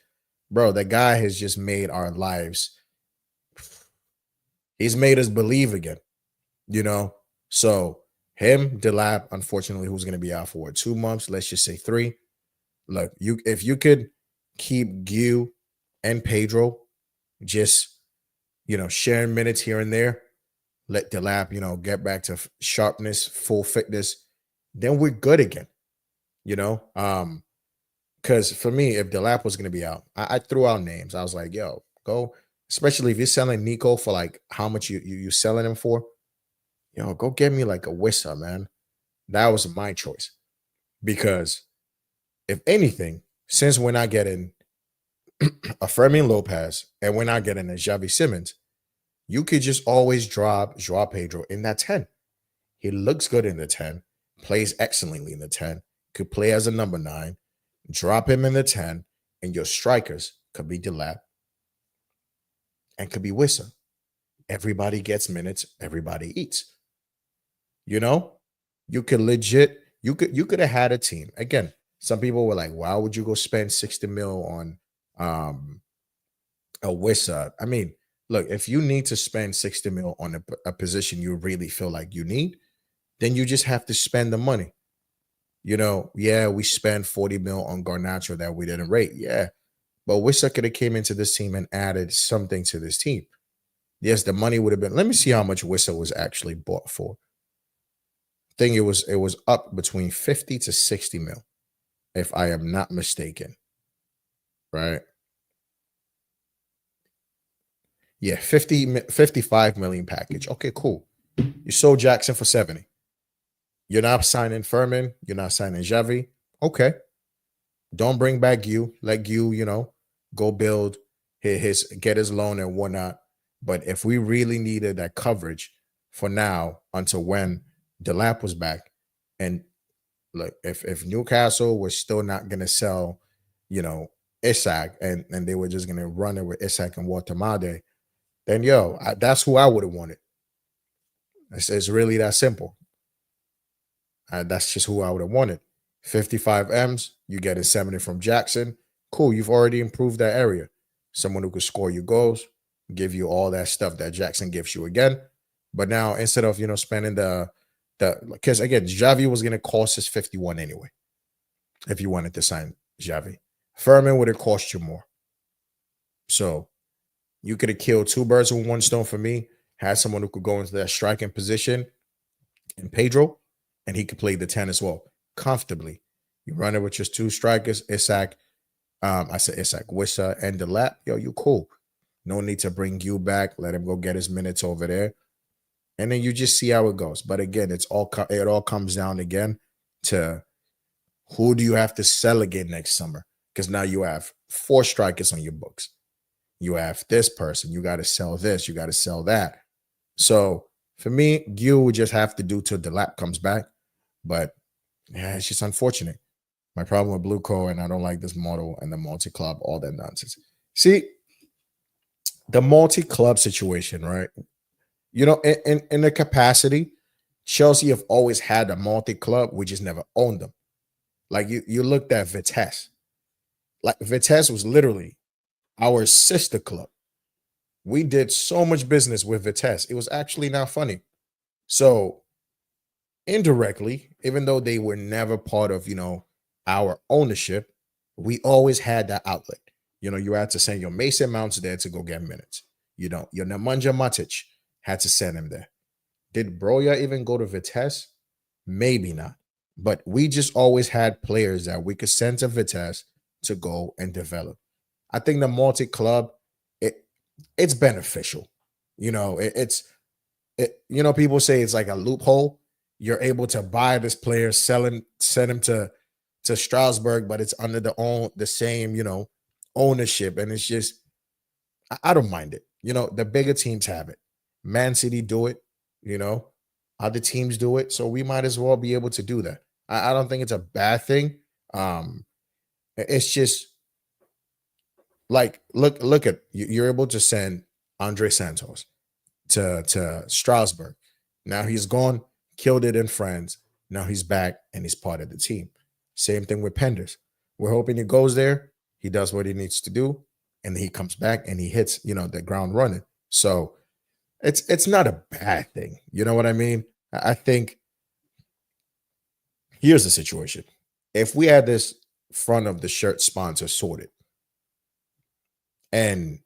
Bro, the guy has just made our lives. He's made us believe again, So him, Delap, unfortunately, who's going to be out for 2 months, let's just say 3. Look, if you could keep Gil and Pedro just, sharing minutes here and there, let Delap, get back to sharpness, full fitness, then we're good again. Because for me, if Delap was going to be out, I threw out names. I was like, yo, go, especially if you're selling Nico for like how much you selling him for, go get me like a Wissa, man. That was my choice. Because if anything, since we're not getting a Fermin Lopez and we're not getting a Xavi Simmons, you could just always drop Joao Pedro in that 10. He looks good in the 10, plays excellently in the 10, could play as a number 9, drop him in the 10, and your strikers could be Delap and could be Wissa. Everybody gets minutes, everybody eats. You could legit, you could have had a team. Again, some people were like, why would you go spend 60 mil on a Wissa? I mean, look, if you need to spend 60 mil on a position you really feel like you need, then you just have to spend the money. Yeah, we spent 40 mil on Garnacho that we didn't rate. Yeah. But Wissa could have came into this team and added something to this team. Yes, the money would have been. Let me see how much Wissa was actually bought for. I think it was up between 50 to 60 mil, if I am not mistaken. Right? Yeah, 55 million package. Okay, cool. You sold Jackson for 70. You're not signing Furman. You're not signing Javi. Okay. Don't bring back you. Let you, go build his get his loan and whatnot. But if we really needed that coverage for now until when Delap was back, and look, if Newcastle was still not gonna sell, Isak, and they were just gonna run it with Isak and Watamade, then that's who I would have wanted. It's really that simple. That's just who I would have wanted. 55 M's, you get a 70 from Jackson. Cool, you've already improved that area. Someone who could score you goals, give you all that stuff that Jackson gives you again. But now instead of spending the because again, Javi was gonna cost us 51 anyway, if you wanted to sign Javi. Furman would have cost you more. So you could have killed two birds with one stone for me, had someone who could go into that striking position in Pedro, and he could play the 10 as well comfortably. You run it with just two strikers, Isak. I said Isak, Wissa, and the lap. Yo, you cool. No need to bring you back. Let him go get his minutes over there, and then you just see how it goes. But again, it all comes down again to who do you have to sell again next summer? Because now you have four strikers on your books. You have this person. You got to sell this. You got to sell that. So for me, Gil would just have to do till the lap comes back. But yeah, it's just unfortunate. My problem with Blue Co, and I don't like this model and the multi-club, all that nonsense. See, the multi-club situation, right? In the capacity, Chelsea have always had a multi-club. We just never owned them. Like you looked at Vitesse. Like Vitesse was literally our sister club. We did so much business with Vitesse. It was actually not funny. So indirectly, even though they were never part of, our ownership, we always had that outlet. You had to send your Mason Mounts there to go get minutes. Your Nemanja Matic had to send him there. Did Broya even go to Vitesse? Maybe not. But we just always had players that we could send to Vitesse to go and develop. I think the multi-club, it's beneficial. People say it's like a loophole. You're able to buy this player, send him to Strasbourg, but it's under the same, ownership. And it's just, I don't mind it. The bigger teams have it. Man City do it, other teams do it. So we might as well be able to do that. I don't think it's a bad thing. It's just like look at you're able to send Andre Santos to Strasbourg. Now he's gone, killed it in France. Now he's back and he's part of the team. Same thing with Penders. We're hoping he goes there, he does what he needs to do, and then he comes back and he hits, the ground running. So it's not a bad thing. You know what I mean? I think here's the situation. If we had this front of the shirt sponsor sorted and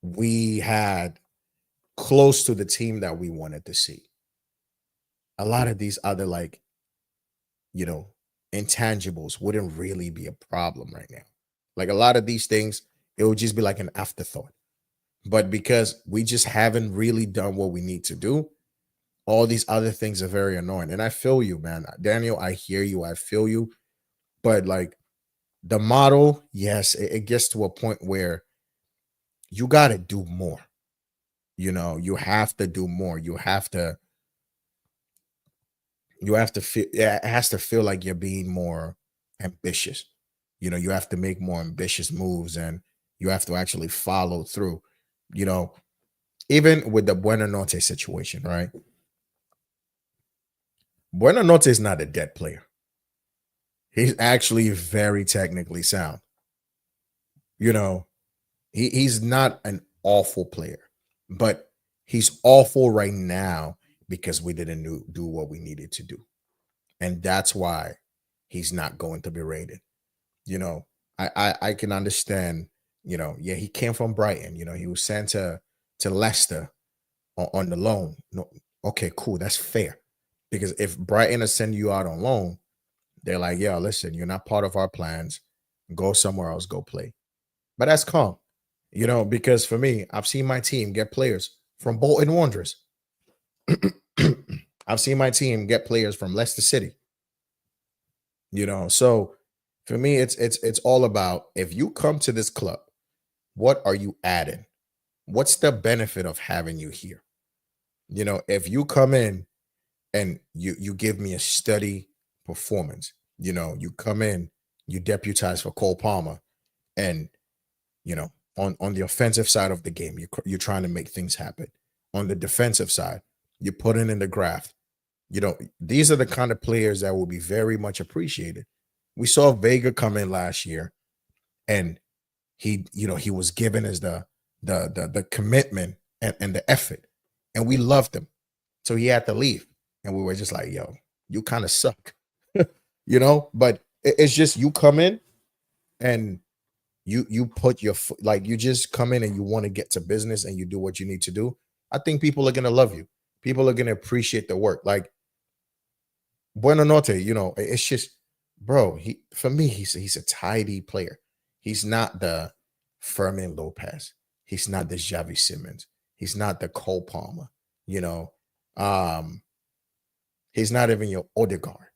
we had close to the team that we wanted to see, a lot of these other intangibles wouldn't really be a problem right now. Like a lot of these things, it would just be like an afterthought. But because we just haven't really done what we need to do, all these other things are very annoying. And I feel you, man. Daniel, I hear you. I feel you. But like the model, yes, it gets to a point where you got to do more. You have to do more. You have to feel, yeah, it has to feel like you're being more ambitious. You have to make more ambitious moves and you have to actually follow through. Even with the Buonanotte situation, right? Buonanotte is not a dead player. He's actually very technically sound. He's not an awful player, but he's awful right now because we didn't do what we needed to do. And that's why he's not going to be rated. I can understand, yeah, he came from Brighton, he was sent to to Leicester on the loan. No, okay, cool. That's fair. Because if Brighton is sending you out on loan, they're like, yo, listen, you're not part of our plans. Go somewhere else, go play. But that's calm, because for me, I've seen my team get players from Bolton Wanderers. I've seen my team get players from Leicester City. So for me, it's all about, if you come to this club, what are you adding? What's the benefit of having you here? If you come in and you give me a steady performance, you come in, you deputize for Cole Palmer, and on the offensive side of the game, you're trying to make things happen. On the defensive side, you're putting in the graft. These are the kind of players that will be very much appreciated. We saw Vega come in last year, and he was given as the commitment and the effort, and we loved him. So he had to leave, and we were just like, yo, you kind of suck. But it's just, you come in and you put your foot, like, you just come in and you want to get to business and you do what you need to do. I think people are going to love you. People are going to appreciate the work. Like Buonanotte, it's just, bro, for me, he's a tidy player. He's not the Fermin Lopez. He's not the Xavi Simmons. He's not the Cole Palmer. Um, he's not even your Odegaard.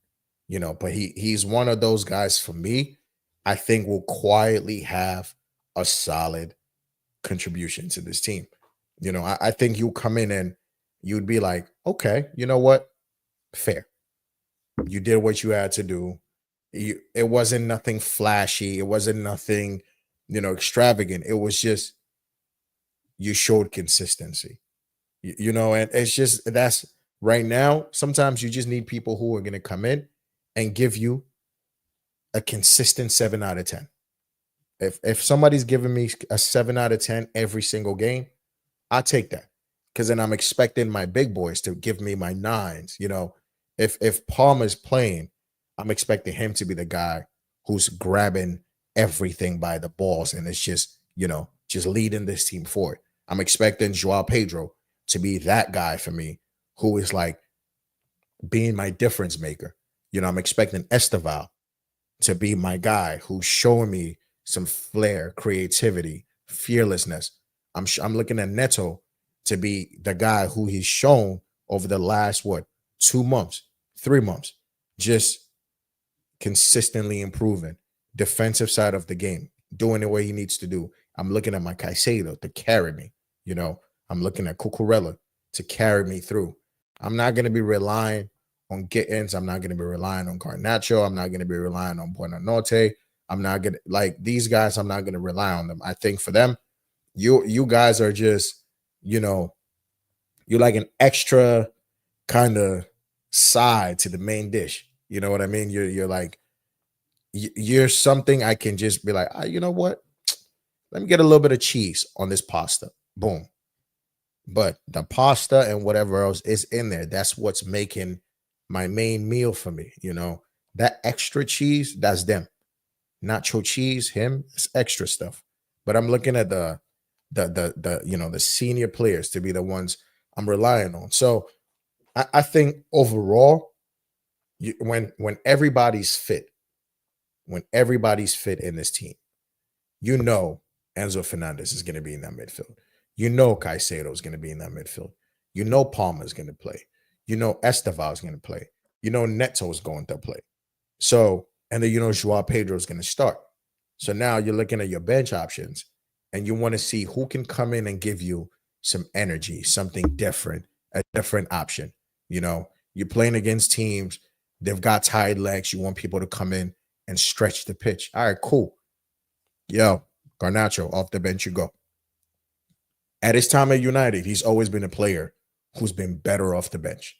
But he's one of those guys, for me, I think will quietly have a solid contribution to this team. I think you'll come in and you'd be like, okay, you know what? Fair. You did what you had to do. It wasn't nothing flashy. It wasn't nothing, extravagant. It was just, you showed consistency. And it's just, that's right now. Sometimes you just need people who are going to come in and give you a consistent 7 out of 10. If somebody's giving me a 7 out of 10 every single game, I take that, because then I'm expecting my big boys to give me my 9s. If Palmer's playing, I'm expecting him to be the guy who's grabbing everything by the balls, and it's just leading this team forward. I'm expecting Joao Pedro to be that guy for me, who is like being my difference maker. I'm expecting Esteval to be my guy who's showing me some flair, creativity, fearlessness. I'm looking at Neto to be the guy who he's shown over the last 2 months, 3 months, just consistently improving defensive side of the game, doing the way he needs to do. I'm looking at my Caicedo to carry me. I'm looking at Cucurella to carry me through. I'm not going to be relying on Gittins. I'm not going to be relying on Garnacho. I'm not going to be relying on Buonanotte. I'm not going to, like, these guys, I'm not going to rely on them. I think for them, you guys are just, you're like an extra kind of side to the main dish. You know what I mean? You're like, you're something I can just be like, you know what? Let me get a little bit of cheese on this pasta. Boom. But the pasta and whatever else is in there, that's what's making my main meal for me. That extra cheese, that's them. Nacho cheese, him, it's extra stuff. But I'm looking at the senior players to be the ones I'm relying on. So I think overall, when everybody's fit, in this team, Enzo Fernandez is going to be in that midfield. Caicedo is going to be in that midfield. Palmer is going to play. Esteval is going to play. Neto is going to play. So, and then Joao Pedro is going to start. So now you're looking at your bench options, and you want to see who can come in and give you some energy, something different, a different option. You're playing against teams, they've got tired legs. You want people to come in and stretch the pitch. All right, cool. Yo, Garnacho, off the bench you go. At his time at United, he's always been a player who's been better off the bench.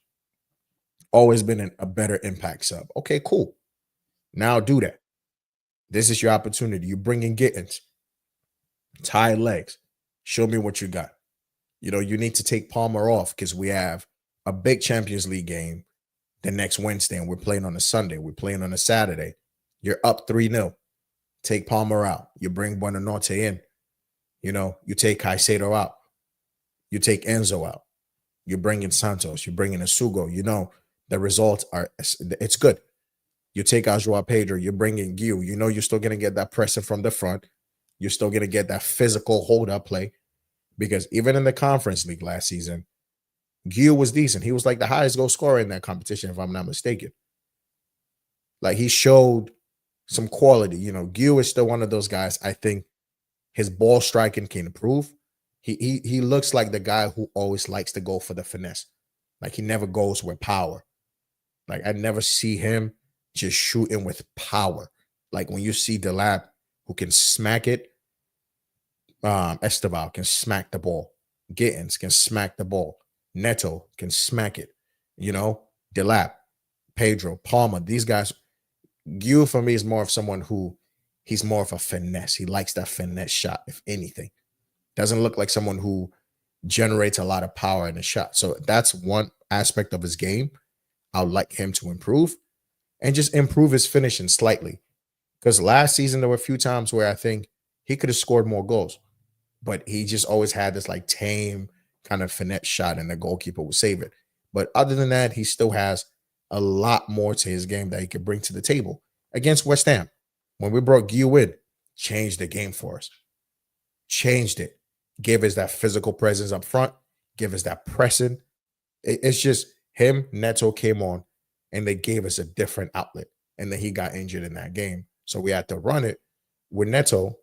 Always been a better impact sub. Okay, cool. Now do that. This is your opportunity. You bring in Gittins. Tired legs. Show me what you got. You need to take Palmer off because we have a big Champions League game the next Wednesday, and we're playing on a Sunday. We're playing on a Saturday. You're up 3-0. Take Palmer out. You bring Buonanotte in. You take Caicedo out. You take Enzo out. You bring in Santos. You bring in Asugo. You know the results are it's good. You take out Joao Pedro. You bring in Gil. You know you're still gonna get that pressing from the front. You're still gonna get that physical hold up play because even in the conference league last season, Gil was decent. He was like the highest goal scorer in that competition, if I'm not mistaken. Like he showed some quality. You know, Gil is still one of those guys. I think his ball striking can improve. He looks like the guy who always likes to go for the finesse. Like he never goes with power. Like I never see him just shooting with power. Like when you see Delap who can smack it, Esteval can smack the ball, Gittins can smack the ball, Neto can smack it. You know, Delap, Pedro, Palmer, these guys. Gil for me is more of someone who he's more of a finesse. He likes that finesse shot, if anything. Doesn't look like someone who generates a lot of power in the shot. So that's one aspect of his game. I would like him to improve and just improve his finishing slightly. Because last season, there were a few times where I think he could have scored more goals, but he just always had this like tame kind of finesse shot and the goalkeeper would save it. But other than that, he still has a lot more to his game that he could bring to the table. Against West Ham, when we brought Gio in, changed the game for us. Changed it. Gave us that physical presence up front, give us that pressing. It's just him, Neto came on, and they gave us a different outlet. And then he got injured in that game. So we had to run it with Neto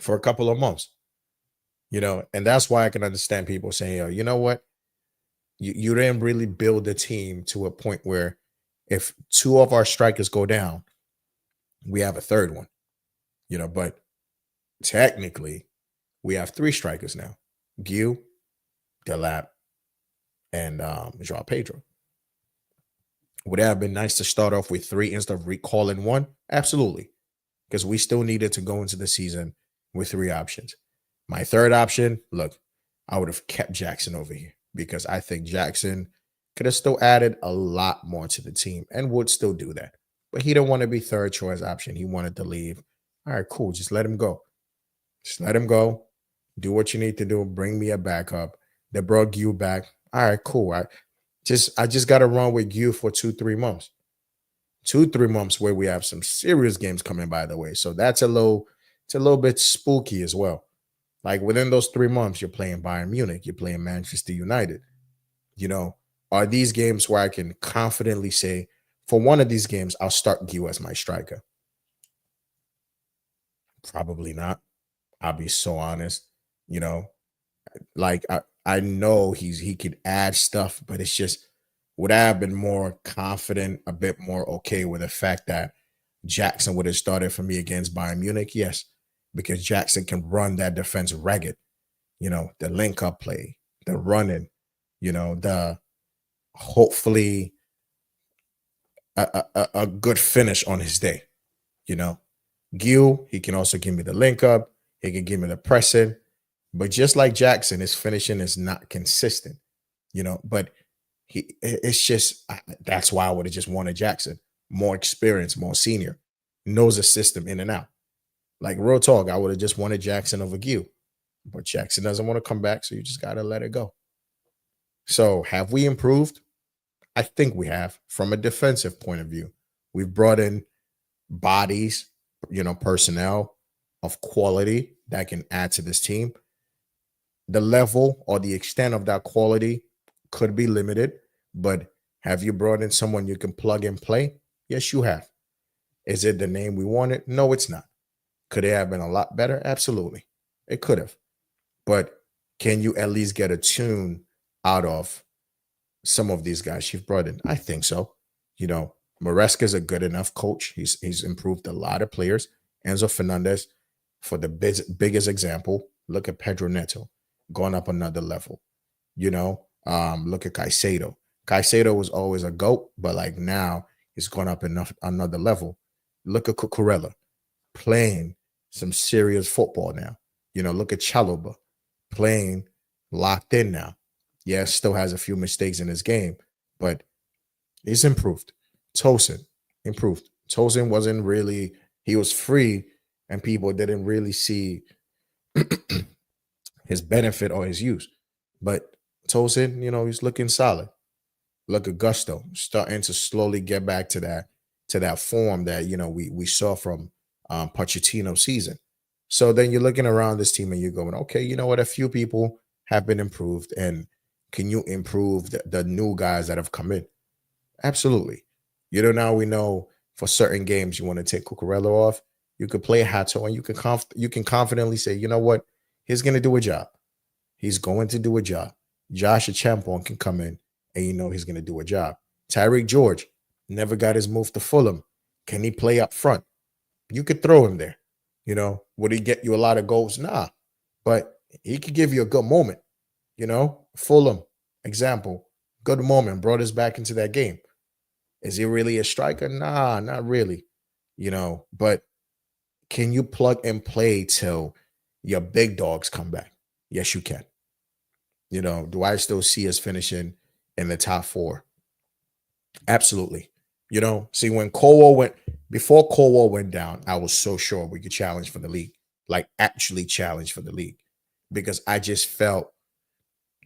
for a couple of months, you know, and that's why I can understand people saying, oh, you know what? You didn't really build the team to a point where if two of our strikers go down, we have a third one, you know, but technically we have three strikers now. Gil, Delap, and Joao Pedro. Would it have been nice to start off with three instead of recalling one? Absolutely. Because we still needed to go into the season with three options. My third option, look, I would have kept Jackson over here because I think Jackson could have still added a lot more to the team and would still do that. But he didn't want to be third choice option. He wanted to leave. All right, cool. Just let him go. Just let him go. Do what you need to do. Bring me a backup. They brought you back. All right, cool. I just got to run with you for 2-3 months. 2-3 months where we have some serious games coming, by the way. So it's a little bit spooky as well. Like within those 3 months, you're playing Bayern Munich, you're playing Manchester United. You know, are these games where I can confidently say, for one of these games, I'll start Gio as my striker? Probably not. I'll be so honest. You know, like I know he could add stuff, but it's just would I have been more confident, a bit more okay with the fact that Jackson would have started for me against Bayern Munich? Yes, because Jackson can run that defense ragged. You know, the link up play, the running, you know, the hopefully a good finish on his day. You know, Gil, he can also give me the link up. He can give me the pressing. But just like Jackson, his finishing is not consistent, you know. But it's just that's why I would have just wanted Jackson, more experience, more senior, knows the system in and out. Like real talk, I would have just wanted Jackson over Gil, but Jackson doesn't want to come back, so you just gotta let it go. So have we improved? I think we have from a defensive point of view. We've brought in bodies, you know, personnel of quality that can add to this team. The level or the extent of that quality could be limited, but have you brought in someone you can plug and play? Yes, you have. Is it the name we wanted? No, it's not. Could it have been a lot better? Absolutely. It could have. But can you at least get a tune out of some of these guys you've brought in? I think so. You know, Maresca's a good enough coach. He's improved a lot of players. Enzo Fernandez, for the biggest example, look at Pedro Neto, going up another level. You know, look at Caicedo. Caicedo was always a goat, but like now he's gone up enough another level. Look at Cucurella playing some serious football now. You know, look at Chaloba playing locked in now. Yeah, still has a few mistakes in his game, but he's improved. Tosin improved. Tosin wasn't really, he was free and people didn't really see his benefit or his use. But Tosin, he's looking solid. Look at Gusto starting to slowly get back to that form that we saw from Pochettino season. So then you're looking around this team and you're going, okay, you know what? A few people have been improved, and can you improve the new guys that have come in? Absolutely. Now we know for certain games you want to take Cucurella off. You could play Hato, and you can confidently say, you know what? He's going to do a job. He's going to do a job. Josh Champon can come in, and he's going to do a job. Tyreek George never got his move to Fulham. Can he play up front? You could throw him there. Would he get you a lot of goals? Nah, but he could give you a good moment. Fulham example, good moment, brought us back into that game. Is he really a striker? Nah, not really. But can you plug and play till your big dogs come back? Yes, you can. Do I still see us finishing in the top four? Absolutely. See, when Colwell before Colwell went down, I was so sure we could challenge for the league, like actually challenge for the league, because I just felt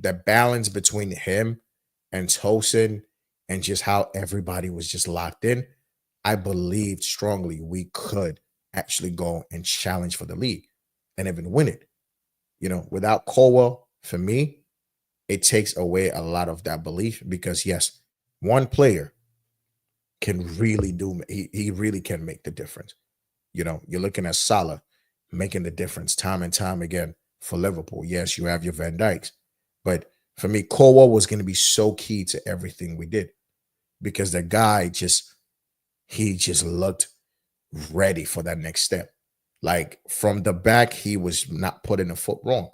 the balance between him and Tosin and just how everybody was just locked in. I believed strongly we could actually go and challenge for the league and even win it. Without Colwell, for me, it takes away a lot of that belief, because yes, one player can really he really can make the difference. You're looking at Salah making the difference time and time again for Liverpool. Yes, you have your Van Dijks, but for me, Colwell was going to be so key to everything we did, because the guy he just looked ready for that next step. Like from the back, he was not putting a foot wrong.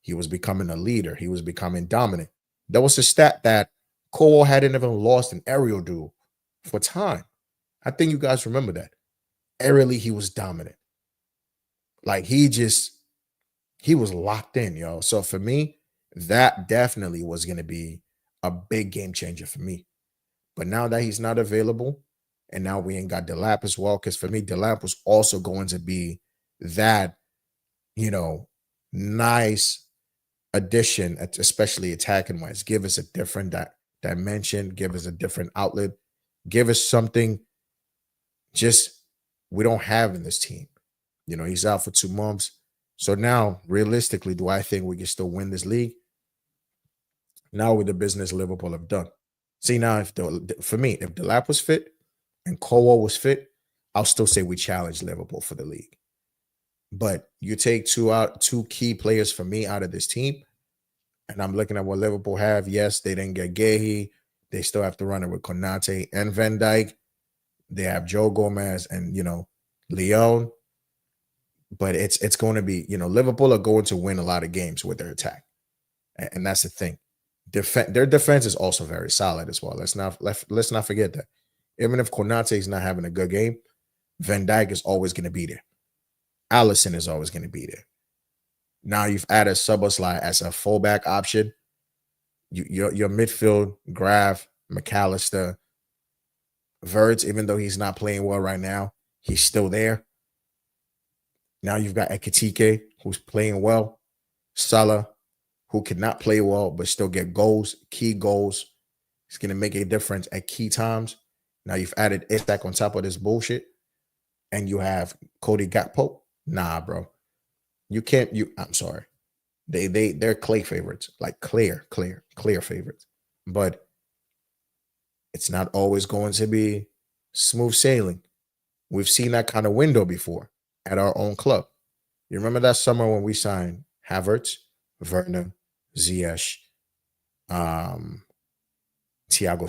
He was becoming a leader. He was becoming dominant. There was a stat that Colwell hadn't even lost an aerial duel for time. I think you guys remember that. Aerially, he was dominant. Like he was locked in, yo. So for me, that definitely was going to be a big game changer for me. But now that he's not available, and now we ain't got Delap as well, because for me, Delap was also going to be that, nice addition, especially attacking wise. Give us a different dimension, give us a different outlet, give us something just we don't have in this team. He's out for 2 months. So now, realistically, do I think we can still win this league? Now with the business Liverpool have done. See, now for me, if Delap was fit and Colwell was fit, I'll still say we challenge Liverpool for the league. But you take two key players for me out of this team, and I'm looking at what Liverpool have. Yes, they didn't get Gahey. They still have to run it with Konate and Van Dijk. They have Joe Gomez and Leon. But it's going to be, Liverpool are going to win a lot of games with their attack. And that's the thing. Their defense is also very solid as well. Let's not forget that. Even if Konate is not having a good game, Van Dijk is always going to be there. Allison is always going to be there. Now you've added Szoboszlai as a fullback option. Your midfield, Graf, McAllister, Verts, even though he's not playing well right now, he's still there. Now you've got Ekitike, who's playing well. Salah, who cannot play well but still get goals, key goals. He's going to make a difference at key times. Now you've added Isak on top of this bullshit, and you have Cody Gakpo. Nah, bro. You can't. I'm sorry. They're clay favorites, like clear favorites. But it's not always going to be smooth sailing. We've seen that kind of window before at our own club. You remember that summer when we signed Havertz, Werner, Ziyech, Thiago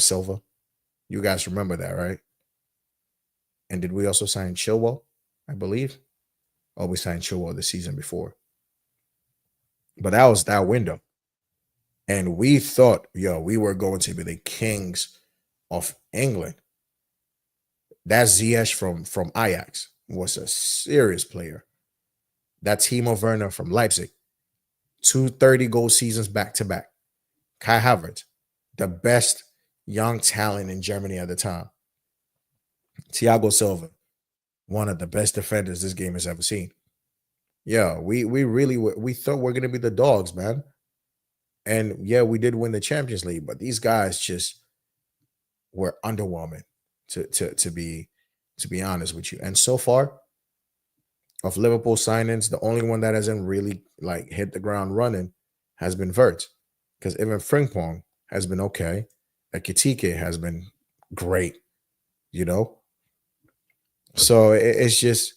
Silva? You guys remember that, right? And did we also sign Chilwell, I believe? Oh, we signed Chilwell the season before. But that was that window. And we thought, we were going to be the kings of England. That Ziyech from Ajax was a serious player. That Timo Werner from Leipzig, 2 30-goal seasons back to back. Kai Havertz, the best young talent in Germany at the time. Thiago Silva, one of the best defenders this game has ever seen. Yeah, we thought we're gonna be the dogs, man. And yeah, we did win the Champions League, but these guys just were underwhelming to be honest with you. And so far, of Liverpool signings, the only one that hasn't really like hit the ground running has been Vert. Because even Frimpong has been okay. Ekitike has been great, you know? So it's just,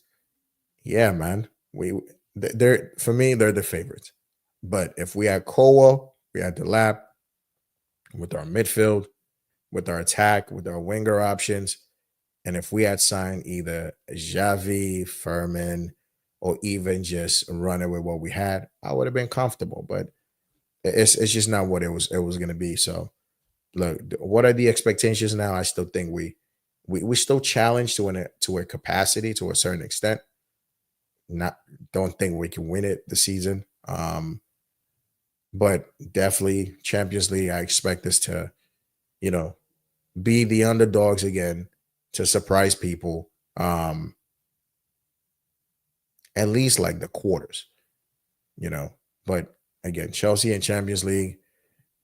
yeah, man. They're for me, they're the favorites. But if we had Cole, we had the lap with our midfield, with our attack, with our winger options, and if we had signed either Xavi, Furman, or even just running with what we had, I would have been comfortable. But it's just not what it was going to be. So look, what are the expectations now? I still think we still challenge to a capacity to a certain extent. Not don't think we can win it this season. But definitely Champions League. I expect us to you know be the underdogs again to surprise people. At least like the quarters, you know. But again, Chelsea in Champions League,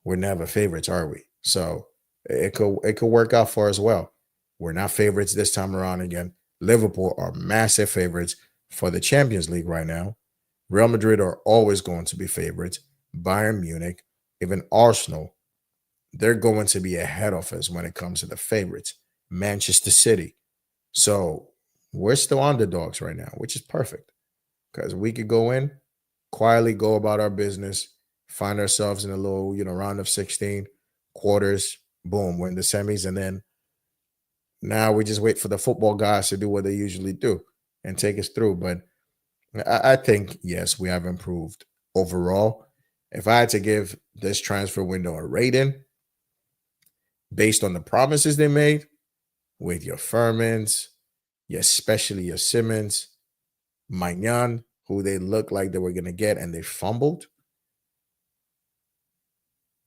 we're never favorites, are we? So it could work out for us well. We're not favorites this time around again. Liverpool are massive favorites for the Champions League right now. Real Madrid are always going to be favorites. Bayern Munich, even Arsenal, they're going to be ahead of us when it comes to the favorites. Manchester City. So we're still underdogs right now, which is perfect because we could go in, quietly go about our business, find ourselves in a little, round of 16, quarters, boom, we're in the semis, and then now we just wait for the football guys to do what they usually do and take us through. But I think yes, we have improved overall. If I had to give this transfer window a rating based on the promises they made with your Furmans, especially your Simmons, Magnan, who they looked like they were going to get and they fumbled,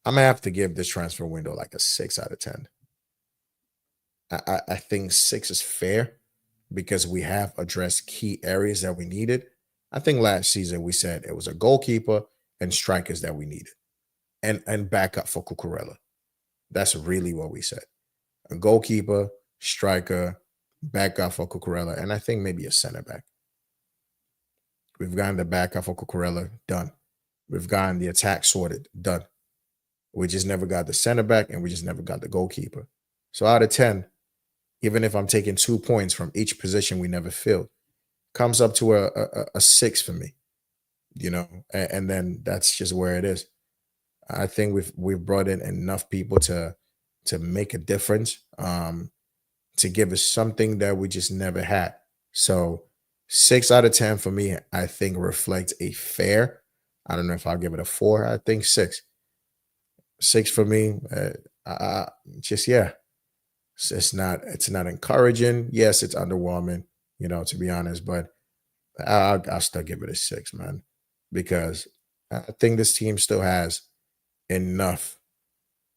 I'm going to have to give this transfer window like a 6 out of 10. I think 6 is fair because we have addressed key areas that we needed. I think last season we said it was a goalkeeper and strikers that we needed and backup for Cucurella. That's really what we said. A goalkeeper, striker, backup for Cucurella, and I think maybe a center back. We've gotten the backup for Cucurella, done. We've gotten the attack sorted, done. We just never got the center back and we just never got the goalkeeper. So out of 10, even if I'm taking 2 points from each position we never filled, comes up to a 6 for me, and then that's just where it is. I think we've brought in enough people to make a difference, to give us something that we just never had. So 6 out of 10 for me, I think reflects a fair. I don't know if I'll give it a 4. I think 6. 6 for me. Just yeah. It's not encouraging. Yes, it's underwhelming, to be honest, but I'll still give it a 6, man, because I think this team still has enough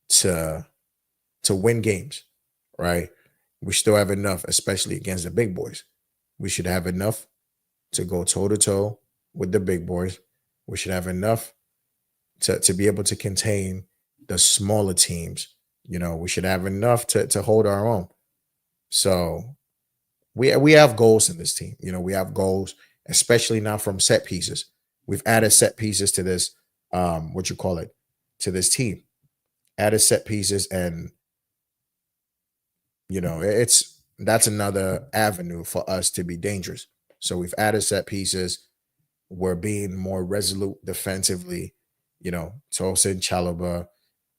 to win games, right? We still have enough, especially against the big boys. We should have enough to go toe to toe with the big boys. We should have enough to be able to contain the smaller teams. We should have enough to hold our own. So we have goals in this team. We have goals, especially now from set pieces. We've added set pieces to this, what you call it, to this team. Added set pieces, and it's that's another avenue for us to be dangerous. So we've added set pieces. We're being more resolute defensively. Tosin Chalobah,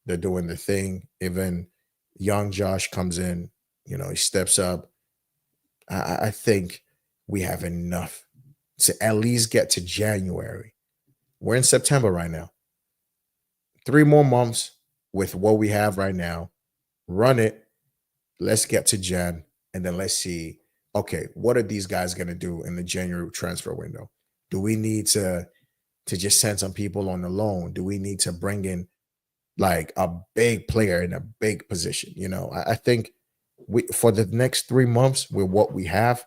they're doing the thing. Even young Josh comes in, he steps up. I think we have enough to at least get to January. We're in September right now. 3 more months with what we have right now. Run it. Let's get to Jan, and then let's see. Okay, what are these guys going to do in the January transfer window? Do we need to just send some people on the loan? Do we need to bring in like a big player in a big position? I think we for the next 3 months with what we have,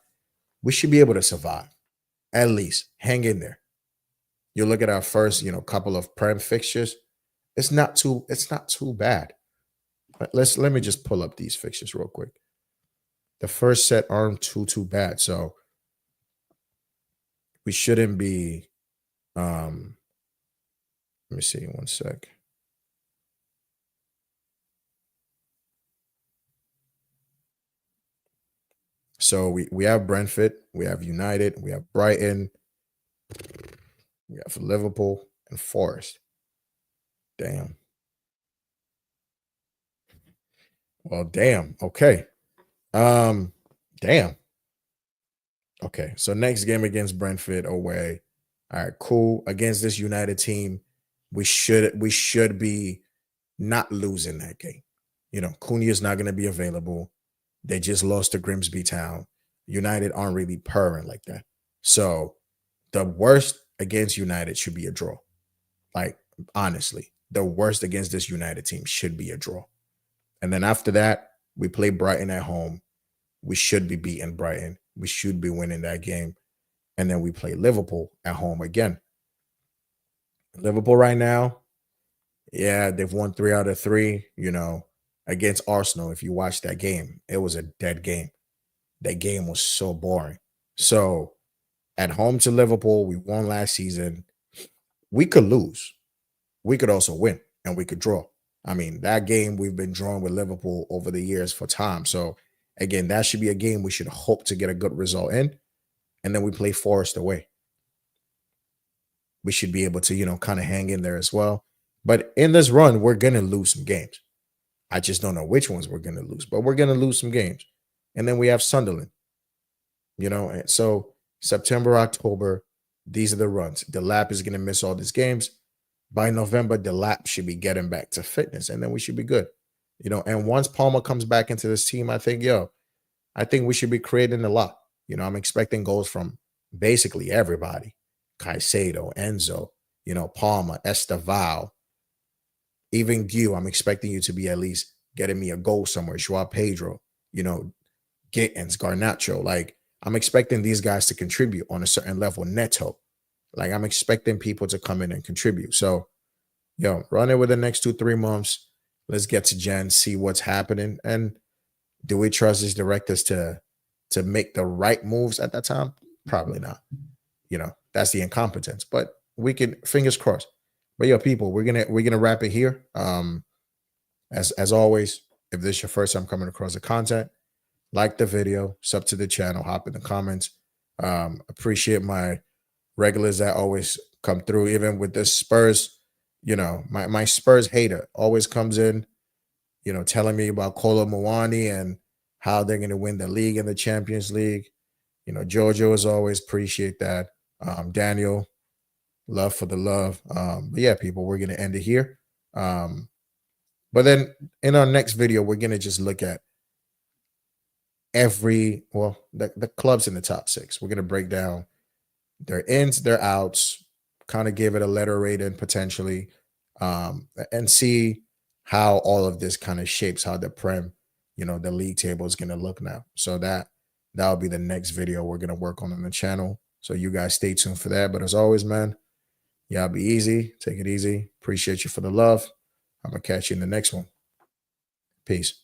we should be able to survive. At least hang in there. You look at our first, couple of prem fixtures. it's not too bad. Let me just pull up these fixtures real quick. The first set aren't too bad. So we shouldn't be let me see one sec. So we have Brentford, we have United, we have Brighton, we have Liverpool and Forest. Damn. Well, damn. Okay. Um, damn. Okay. So next game against Brentford away. All right, cool. Against this United team, we should be not losing that game. You know, Cunha is not going to be available. They just lost to Grimsby Town. United aren't really purring like that. So the worst against United should be a draw. Like, honestly, the worst against this United team should be a draw. And then after that, we play Brighton at home. We should be beating Brighton. We should be winning that game. And then we play Liverpool at home again. Liverpool right now, yeah, they've won 3 out of 3, against Arsenal. If you watch that game, it was a dead game. That game was so boring. So at home to Liverpool, we won last season. We could lose. We could also win and we could draw. I mean, that game we've been drawing with Liverpool over the years for time. So again, that should be a game we should hope to get a good result in. And then we play Forest away. We should be able to, kind of hang in there as well. But in this run, we're going to lose some games. I just don't know which ones we're going to lose, but we're going to lose some games. And then we have Sunderland, and so September, October, these are the runs. The lap is going to miss all these games. By November, the lap should be getting back to fitness, and then we should be good. And once Palmer comes back into this team, I think we should be creating a lot. I'm expecting goals from basically everybody. Caicedo, Enzo, Palmer, Esteval, even you. I'm expecting you to be at least getting me a goal somewhere. Joao Pedro, Gittins, Garnacho. Like, I'm expecting these guys to contribute on a certain level. Neto. Like, I'm expecting people to come in and contribute. So, run it with the next 2-3 months. Let's get to Jan, see what's happening. And do we trust these directors to make the right moves at that time? Probably not. That's the incompetence. But we can, fingers crossed. But people, we're gonna wrap it here. As always, if this is your first time coming across the content, like the video, sub to the channel, hop in the comments. Appreciate my regulars that always come through, even with the Spurs. My Spurs hater always comes in, telling me about Kolo Muani and how they're going to win the league and the Champions League. Jojo, as always, appreciate that. Daniel, love for the love. But people, we're going to end it here. But then in our next video, we're going to just look at the clubs in the top 6. We're going to break down their ins, their outs, kind of give it a letter rating potentially, and see how all of this kind of shapes how the the league table is going to look now. So that'll be the next video we're going to work on the channel. So you guys stay tuned for that. But as always, man, y'all be easy. Take it easy. Appreciate you for the love. I'm going to catch you in the next one. Peace.